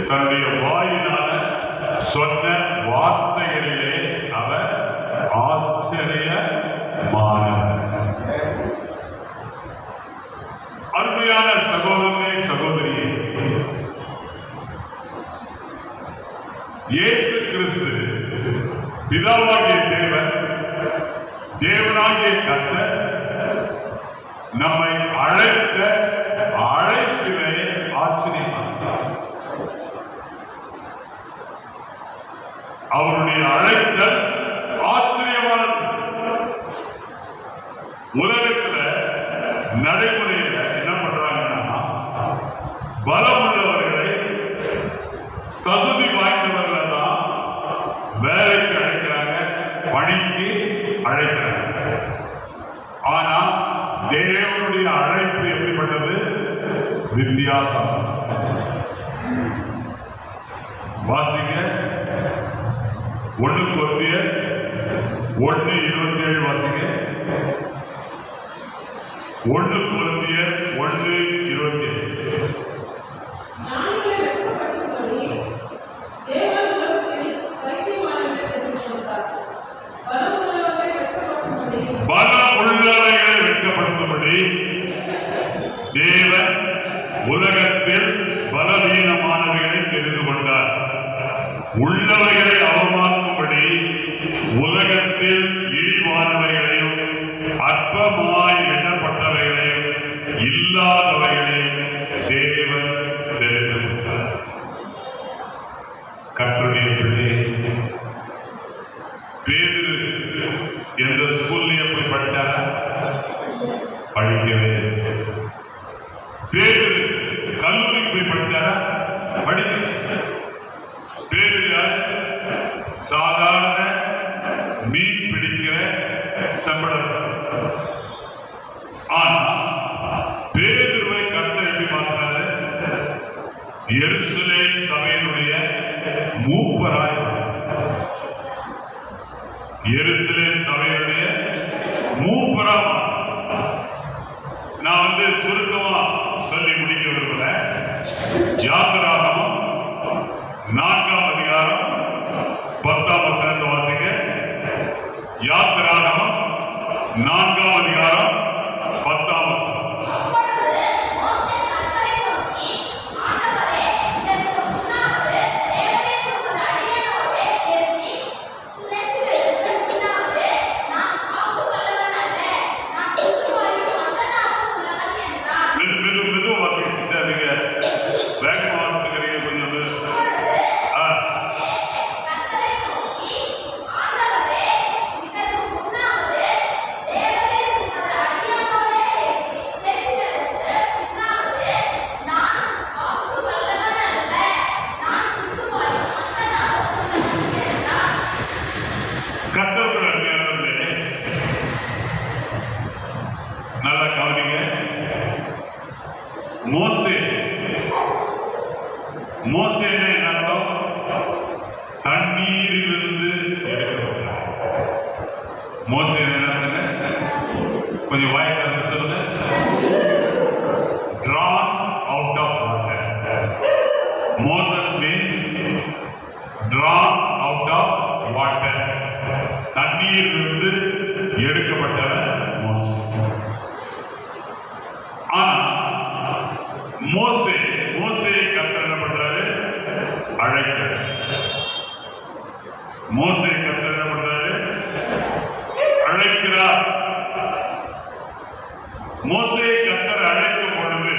தன்னுடைய வாயினால சொன்ன வார்த்தைகளிலே அவர் ஆச்சரியமானவர். அருமையான சகோதரனே, சகோதரியே, இயேசு கிறிஸ்து பிதாவாகிய தேவன், தேவனாகிய கர்த்தர் நம்மை அழைத்த அழைப்பிலே ஆச்சரியமானார். அவருடைய அழைத்தல் ஆச்சரியமானது. உலகத்துல நடைமுறையில என்ன பண்றாங்கன்னா, பலம் உள்ளவர்களை, தகுதி வாய்ந்தவர்களை தான் வேலைக்கு அழைக்கிறாங்க, பணிக்கு அழைக்கிறாங்க. ஆனா தேவனுடைய அழைப்பு எப்படிப்பட்டது? வித்தியாசம். வாசிங்க 1 கொரிந்தியர் 1:27 வாசிங்க. 1 கொரிந்தியர் 1:27. தேவன் உலகத்தில் பலவீனமானவைகளை தெரிந்து கொண்டார். உள்ளவைகளை அவமாக்கும்படி உலகத்தில் இழிவானவைகளையும் அற்ப அற்பமாய் எண்ணப்பட்டவைகளையும் இல்லாதவைகளையும் தேவன் தெரிந்திருக்கிறார். கர்த்தருடைய பிள்ளை, பேதுரு எந்த ஸ்கூல்லையே போய் படிச்சாரா? படிக்கவே. பேதுரு கல்லூரிக்கு போய் படிச்சாரா? படிக்கவே. பேதுரு சாதாரண மீன் பிடிக்கிற சம்பளம். ஆனா பேதுருவை கர்த்தர் எப்படி மாற்றினாரு? எருசலேம் சபையினுடைய மூப்பராய். எருசலேம் சபையினுடைய மூப்பரா. நான் சுருக்கமா சொல்லி முடிக்க விரும்புகிறேன். யாத்திராகமம் 4ஆம் அதிகாரம் 10ஆம் வசனத்தை வாசிக்க. யாத்திராகமம் 4ஆம் அதிகாரம் 10ஆம் வசனம். நல்ல கவனிங்க. மோசே என்னோ தண்ணீரிலிருந்து எடுக்கப்பட்டார். மோசே என்ன? கொஞ்சம் வாய்ப்பு சொல்லுங்க. drawn out of water. Moses means drawn out of water. தண்ணீரிலிருந்து எடுக்கப்பட்டவர் மோசே. ஆனா மோசேயை கர்த்தர் என்ன பண்றாரு? அழைக்கிறார். மோசேயை கர்த்தர் என்ன பண்றாரு? அழைக்கிறார். மோசேயை கர்த்தர் அழைக்கும் பொழுது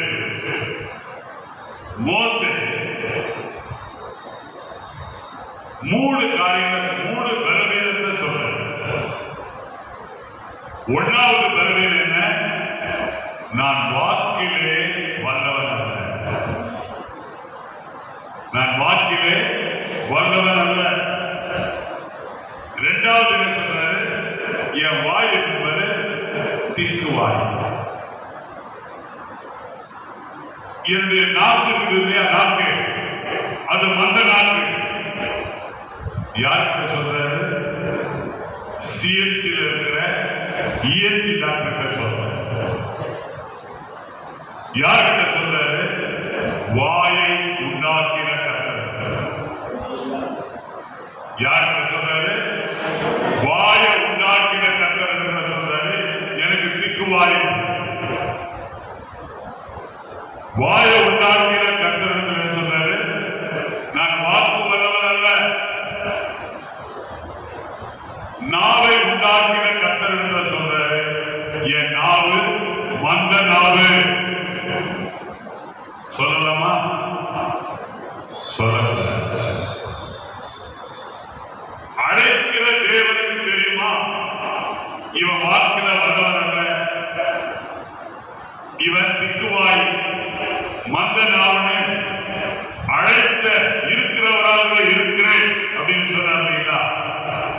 மோசே 3 காரியங்கள், 3 பலவீனத்தை சொல்றாரு. 1வது பலவீனம் என்ன? நான் வாக்கிலே வல்லவன் அல்ல. நான் வாக்கிலே வல்லவன் அல்ல. 2வது என்ன சொல்றாரு? என் வாய் என்பது திக்கு வாய். என்னுடைய நாக்கு இல்லையா? நாக்கு அது மந்த நாக்கு. யாருக்கு சொல்றாரு? சிஎம்சியில் இருக்கிற இஎன்டி டாக்டர் சொல்றாரு. யார்கிட்ட சொல்றாரு? வாயை உண்டாக்கின கர்த்தர். யார்கிட்ட சொல்றாரு? வாயை உண்டாக்கின கர்த்தர் சொல்றாரு. எனக்கு திக்கு வாய். வாயை உண்டாக்கின கர்த்தர் சொல்றாரு. நான் வாக்கு வல்லவன் அல்ல. நாவை உண்டாக்கின கர்த்தர் என்று சொல்றாரு. என் நாவு மந்த நாவு. சொல்லலாமா? சொல்லல. அழைக்கிற தேவனுக்கு தெரியுமா இவன் வாக்கில வல்லவன் அல்ல, இவன் திக்குவாய் மந்த நாவனே. அழைத்த இருக்கிறவராக இருக்கிறேன் அப்படின்னு சொன்னார்.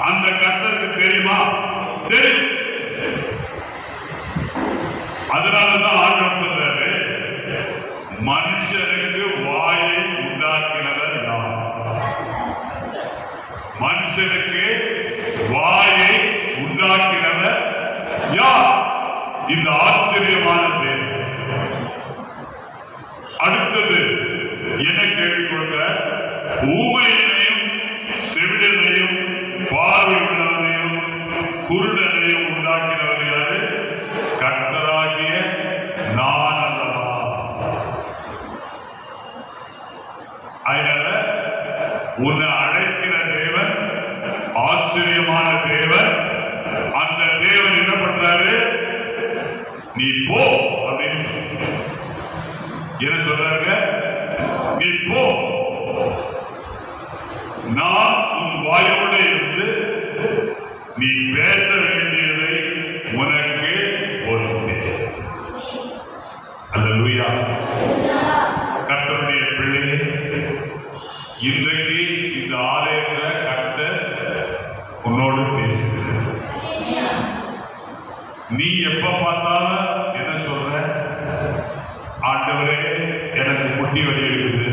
அந்த கர்த்தருக்கு தெரியுமா? தெரியும். அதனாலதான் ஆண்டவர் சொல்றாரு, மனுஷனுக்கு வாயை உண்டாக்கினவர் யார்? மனுஷனுக்கு வாயை உண்டாக்கினவர் யார்? இந்த ஆச்சரியமான தேவன். அடுத்தது என்ன கேள்வி கொடுக்கிற? ஊமையினையும் செவிடனையும் பார்வை உள்ளவனையும் குருடனையும் உண்டாக்கினவர் யாரு? கர்த்தராகிய நான் அல்லவா? அதனால உன்னை அழைக்கிற தேவன் ஆச்சரியமான தேவன். அந்த தேவன் என்ன பண்றாரு? நீ போ அப்படின்னு சொல்ற. என்ன சொல்றாங்க? நீ போ, நான் உன் வாயோடு இருந்து நீ பேச வேண்டியதை உனக்கு போதித்தேன். அல்லேலூயா. கர்த்தருடைய பிள்ளையே, இன்றைக்கு இந்த ஆலயத்தில் கர்த்தர் உன்னோடு பேசுகிறார். நீ எப்ப பார்த்தாலும் என்ன சொல்ற? ஆண்டவரே, எனக்கு முட்டி வலி இருக்குது,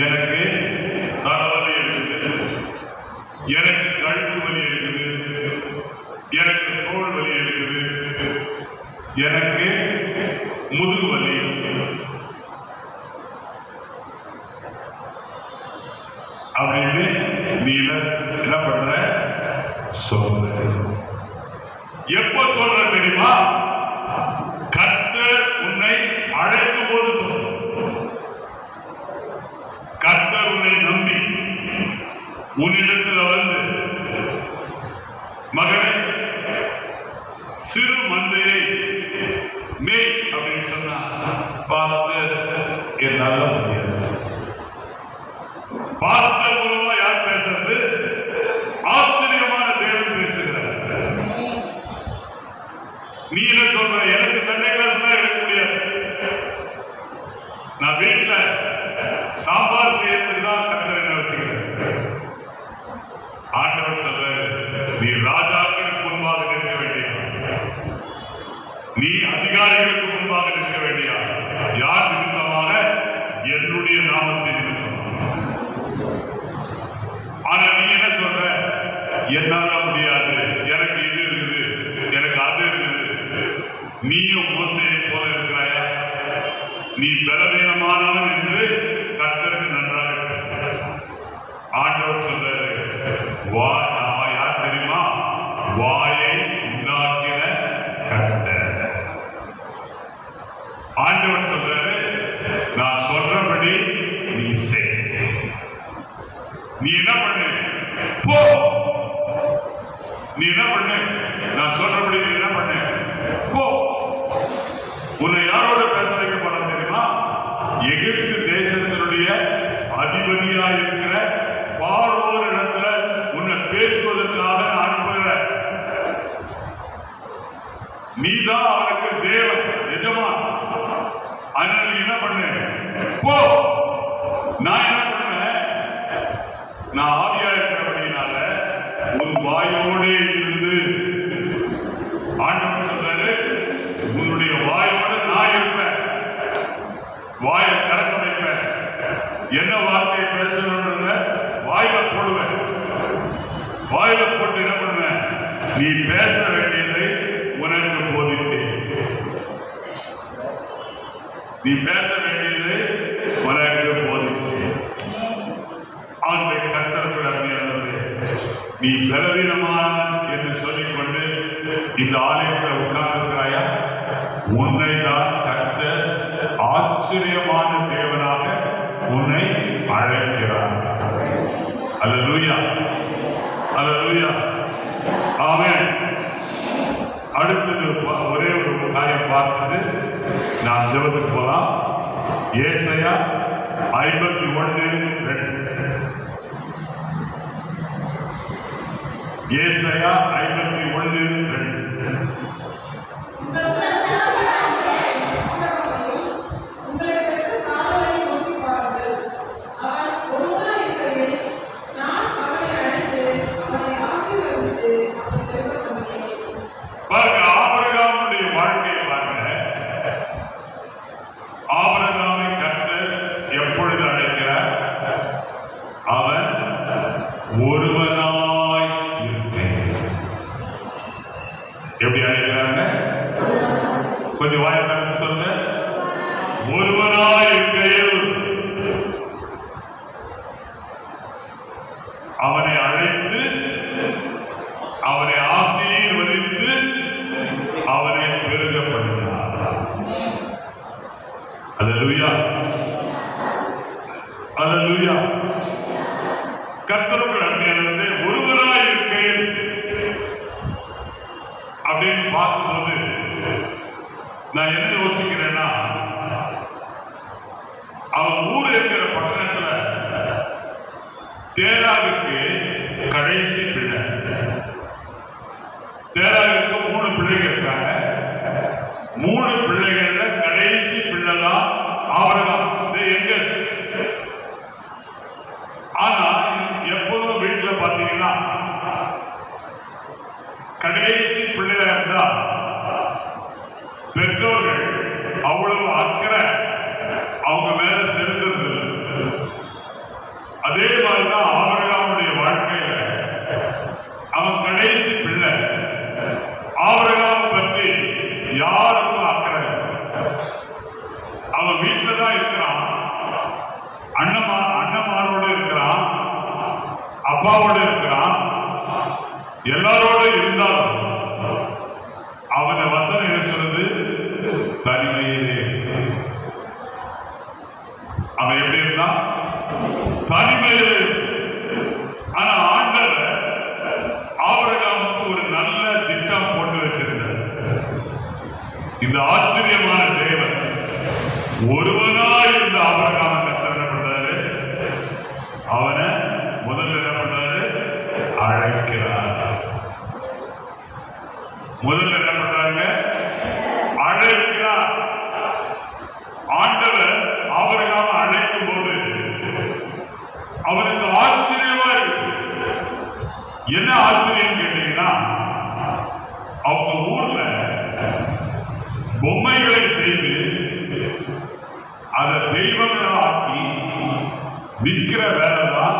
எனக்கு தலைவலி இருக்குது, எனக்கு கழுத்து வலி இருக்குது, எனக்கு தோல் வலி இருக்குது, எனக்கு முதுகு வலி, அப்படின்னு நீ என்ன பண்ற? சொல்ற. எப்ப சொல்ற தெரியுமா? கர்த்தர் உன்னை அழைக்கும் போது சொல்ற. கர்த்தர் உன்னை நம்பி உன்னிடத்தில் வந்து, மகனே, சிறு மந்தையை மேய் அப்படின்னு சொன்னா, பாஸ்டர் என்னால முடியாது. பாஸ்டர் மூலமா யார் பேசுறது? ஆச்சரியமான தேவன் பேசுகிறார். நீ என்ன சொல்ற? எனக்கு சண்டே கிளாஸ் தான் எடுக்க முடியாது, நான் வீட்டுல சாம்பார் செய்யறதுக்கு தான் கர்த்தர் என்ன வச்சுக்கிறேன். ஆண்டவர் சொல்றாரு, நீ ராஜாக்களுக்கு முன்பாக நிற்க வேண்டிய, நீ அதிகாரிகளுக்கு முன்பாக நிற்க வேண்டிய. யார் நிமித்தமாக? என்னுடைய நாமத்தின் நிமித்தம். ஆனா நீ என்ன சொல்ற? என்னால முடியாது, எனக்கு இது இருக்குது, எனக்கு அது இருக்குது. நீயும் மோசையை போல இருக்கிறாயா? நீ பலவீனமானவன் என்று கர்த்தருக்கு நன்றாக ஆண்டவர் சொல்றாரு. யார் தெரியுமா? வாயை உண்டாக்கின கர்த்தர். ஆண்டவர் சொல்றாரு, நான் சொல்றபடி நீ செய். நீ என்ன பண்ணு? போ. நீ என்ன பண்ணு? நான் சொல்றபடி நீ என்ன பண்ணு? போ. உன்னை யாரோட பேச வைக்க போற தெரியுமா? எகிப்து தேசத்தினுடைய அதிபதியா இருக்கிற பார்வோன் இடத்துல உன்னை பேசுவதற்காக அனுப்புகிற. நீதான் அவனுக்கு தேவன், எஜமான். அதனால நீ என்ன பண்ணு? போ. நான் என்ன பண்ணுவேன்? நான் ஆவியா இருக்கிறபடினால உன் வாயோடு இருந்து, ஆண்டவர் சொல்றாரு, உன்னுடைய வாயோடு நான் இருப்பேன், வாயை திறக்க வைப்பேன். என்ன வார்த்தையை பேசணும்ன்றத வாயில போடுவேன். வாயில போட்டு என்ன பண்ணுவேன்? நீ பேச வேண்டியதை உனக்கு போதித்தேன். நீ பேச வேண்டியதை உனக்கு போதித்தேன். அவனுடைய கர்த்தர்கள் அருமையானவர்களே, நீ பலவீனமானவன் என்று சொல்லிக்கொண்டு இந்த ஆலயத்தில் உட்கார்ந்திருக்கிறாயா? உன்னை தான் கர்த்தர் ஆச்சரியமான தேவனாக உன்னை அழைக்கிறார். அல்லேலூயா, அல்லேலூயா, ஆமென். அடுத்தது ஒரே ஒரு காரியம் பார்த்துட்டு நான் ஜெபத்துக்கு போலாம். ஏசாயா 51:2. ஏசாயா 51:2. உங்களை பெற்ற சாராளை நோக்கி பாருங்கள். அவன் ஒருவனாய் இருக்கையில் நான் அவனை அழைத்து அவனை ஆசீர்வதித்து அவன் பெருக பண்ணுவேன். பாருங்க, ஆபிரகாமுடைய வாழ்க்கையை பாருங்க. ஆபிரகாமை கர்த்தர் எப்பொழுது அழைக்கிறார்? அவன் ஒருவனாய் இருப்பேன். எப்படி அழைக்கிறாங்க? கொஞ்சம் வாய்ப்பு சொல்ல. ஒருவனாய் இருக்கையில் அவனை அழைத்து அவனை ஆசீர்வதித்து அவனை பெருக பண்ணினார். அல்லேலூயா, அல்லேலூயா. கர்த்தருக்குள் அருமையானவர்களே, ஒருவராய் இருக்கையில் அப்படின்னு பார்க்கும்போது நான் என்ன யோசிக்கிறேன்னா, அவன் ஊர் இருக்கிற பட்டணத்துல தேராவுக்கு கடைசி பிள்ளை. தேராவுக்கு 3 பிள்ளைகள் இருக்காங்க. 3 பிள்ளைகள்ல கடைசி பிள்ளை தான் ஆபிரகாம். எங்க ஆனா எப்போதும் வீட்டுல பாத்தீங்கன்னா கடைசி பிள்ளையா இருந்தா பெற்றோர்கள் அவ்வளவு அக்கறை அவங்க மேல செலுத்துறது. அதே மாதிரிதான் ஆபிரகாமுடைய வாழ்க்கையில அவன் கடைசி பிள்ளை. ஆபிரகாம் பற்றி யாருக்கும் அக்கறை. அவன் வீட்டுல தான் இருக்கிறான், அண்ணமாரோடு இருக்கிறான், அப்பாவோடு இருக்கிறான், எல்லாரோட இருந்தாலும் அவனை வசனம் என்ன சொல்றது? தனிமையிலே. அவன் எப்படி இருந்தான்? தனிமையிலே. ஆனா ஆண்டவர் ஆபிரகாமுக்கு ஒரு நல்ல திட்டம் போட்டு வச்சிருந்தார். இந்த ஆச்சரியமான தேவன் ஒருவனாய் இருந்த ஆபிரகாம் கர்த்தர் என்ன பண்றாரு? அவனை முதல்ல என்ன பண்றாரு? அழைக்கிறார். முதல்ல என்ன பண்றாங்க? அழைக்கிறார். ஆண்டவர் ஆபிரகாம் அழைக்கும் போது அவனுக்கு ஆச்சரியமா இருக்கு. என்ன ஆச்சரியம் கேட்டீங்கன்னா, அவங்க ஊர்ல பொம்மைகளை செய்து அதை தெய்வங்களை ஆக்கி விற்கிற வேலைதான்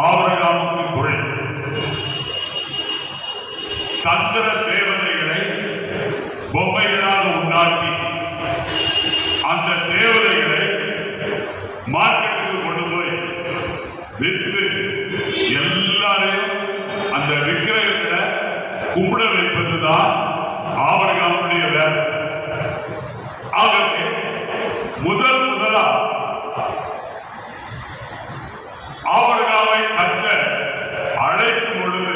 ஆபிரகாமுக்கு தொழில். சந்திர தேவதைகளை பொம்மைகளாக உண்டாக்கி அந்த தேவதைகளை மார்க்கெட்டுக்கு கொண்டு போய் விற்று எல்லாரையும் அந்த விக்கிரகங்களை கும்பிட வைப்பதுதான் ஆபிரகாமுடைய வேலை. ஆகவே முதலா ஆபிரகாமை கர்த்தர் அழைக்கும் பொழுது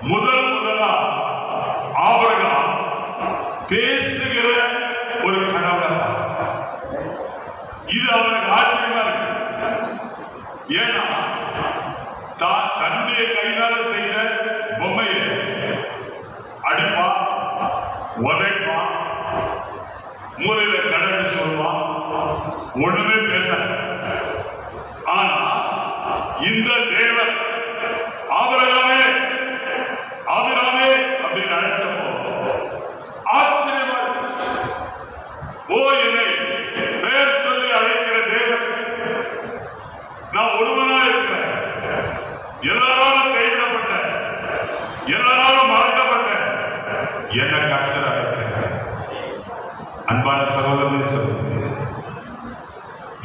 முதலா ஆபிரகாம் பேசுகிற ஒரு கடவுளை. இது அவனுக்கு ஆச்சரியமா இருக்கு. ஏன்னா தன்னுடைய கையால செய்த பொம்மையை அடிப்பான், உதைப்பான், மூலையில கடவுள் சொல்லுவான், ஒண்ணுமே பேச. ஆனா இந்த தேவன் ஆபிரகாமே ஆபிரகாமே அப்படின்னு அழைச்சப்போ ஆச்சரியமா இருக்கு. ஓ, என்னை பெயர் சொல்லி அழைக்கிற தேவன், நான் ஒருவனா இருக்கிறேன், எல்லாராலும் கைவிடப்பட்ட, எல்லாராலும் மறக்கப்பட்ட என்னை கர்த்தர் அழைக்கிறேன். அன்பான சகோதரனே சகோதரி,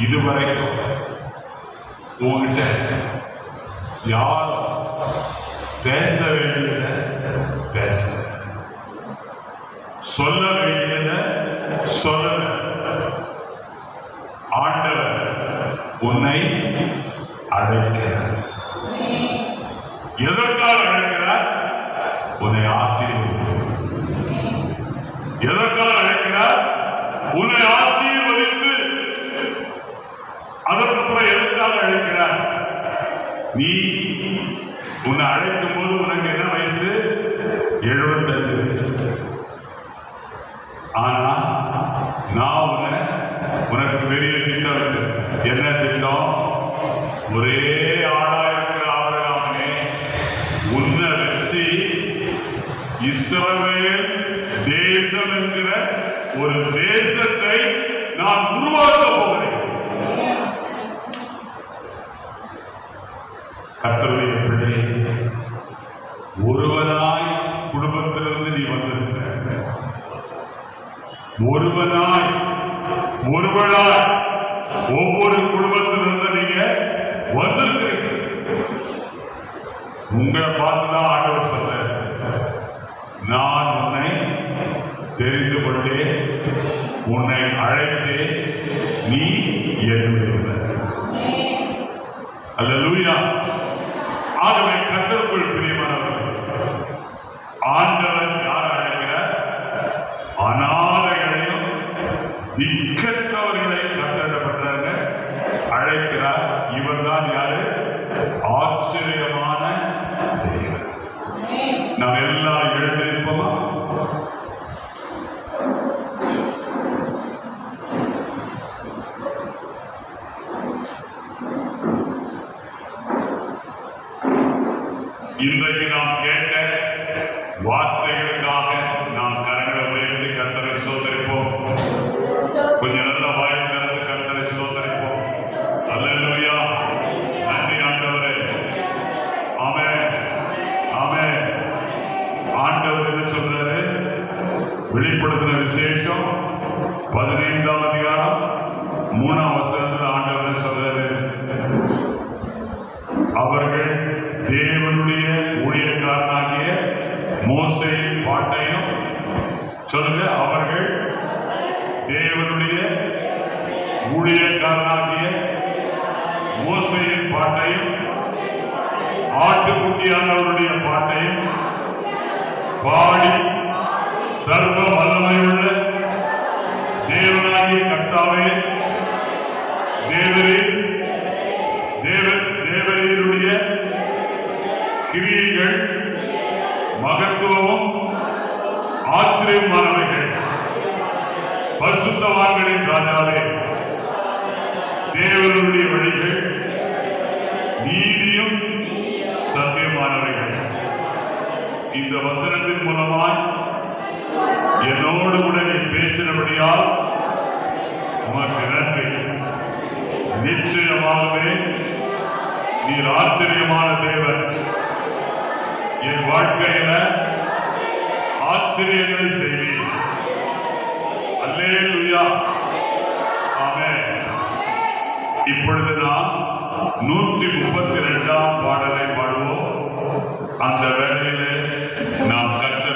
இதுவரைக்கும் உங்ககிட்ட யார் பேச வேண்டியத பேச, சொல்ல வேண்டியத சொல்ல, ஆண்டவர் உன்னை அழைக்கிறார். எதற்காக அழைக்கிறார்? உன்னை ஆசீர்வதிக்க. எதற்காக அழைக்கிறார்? உன்னை ஆசீர்வதித்து. அதற்கப்புறம் எதற்காக அழைக்கிறார்? நீ உன்னை அழைக்கும் போது உனக்கு என்ன வயசு? 75 வயசு. ஆனா நான் உனக்கு பெரிய திட்டம் வச்சிருக்கேன். என்ன திட்டம்? ஒரே ஆளா இருக்கிற ஆபிரகாமே, உன்னை வச்சு இஸ்ரவேல் தேசம் என்கிற ஒரு தேசத்தை நான் உருவாக்க போகிறேன். கர்த்தருடைய பிள்ளை, ஒருவனாய் குடும்பத்திலிருந்து நீ வந்திருக்க, ஒருவனாய் ஒருவனாய் ஒவ்வொரு குடும்பத்திலிருந்து நீங்க வந்திருக்கிறீங்க. உங்களை பார்த்துதான் ஆண்டவர் சொல்ற, நான் உன்னை தெரிந்து கொண்டேன், உன்னை அழைத்தேன், நீ என்னுடையவர். அல்லேலூயா. ஆகவே கர்த்தருக்குள் பிரியமானவர்களே, ஆண்டவர் யாரை திக்கற்றவர்களை கட்டப்பட்டாங்க அழைக்கிறார். இவர் தான் யாரு? ஆச்சரியமான தேவன். நாம் எல்லாம் எழுந்திருப்போமா? இன்றைக்கு நாம் கேட்ட வார்த்தைகளுக்காக நாம் கரங்களை உயர்த்தி கர்த்தரை ஸ்தோத்திரிப்போம். கொஞ்சம் நல்ல வாயை திறந்து கர்த்தரை ஸ்தோத்திரிப்போம். அல்லேலூயா. நன்றி ஆண்டவரே. ஆமென், ஆமென். ஆண்டவர் என்ன சொல்றாரு? வெளிப்படுத்தின விசேஷம் 15ஆம் அதிகாரம் 3ஆம் வசனத்தில் ஆண்டவர் என்ன சொல்றாரு? அவர்கள் தேவனுடைய ஊழியக்காரனாகிய மோசேயின் பாட்டையும் சொல்லுங்க. அவர்கள் தேவனுடைய ஊழியக்காரனாகிய மோசேயின் பாட்டையும் ஆட்டுக்குட்டியானவருடைய பாட்டையும் பாடி சர்வ வல்லமையுள்ள தேவனாகிய கர்த்தாவே, தேவரீருடைய கிரியைகள் மகத்துவமும் ஆச்சரியமானவைகள். பரிசுத்தவான்களின் ராஜாவே, தேவனுடைய வழிகள் நீதியும் சத்தியமானவைகள். இந்த வசனத்தின் மூலமாய் என்னோடு கூட நீ பேசினபடியால் உமக்கு நன்றி. நிச்சயமாகவே நீர் ஆச்சரியமான தேவன். என் வாழ்க்கையில ஆச்சரியங்களை செய்வீர். அல்லேலூயா. ஆமென். இப்பொழுது நாம் 132ஆம் பாடலை பாடுவோம். அந்த வேளையிலே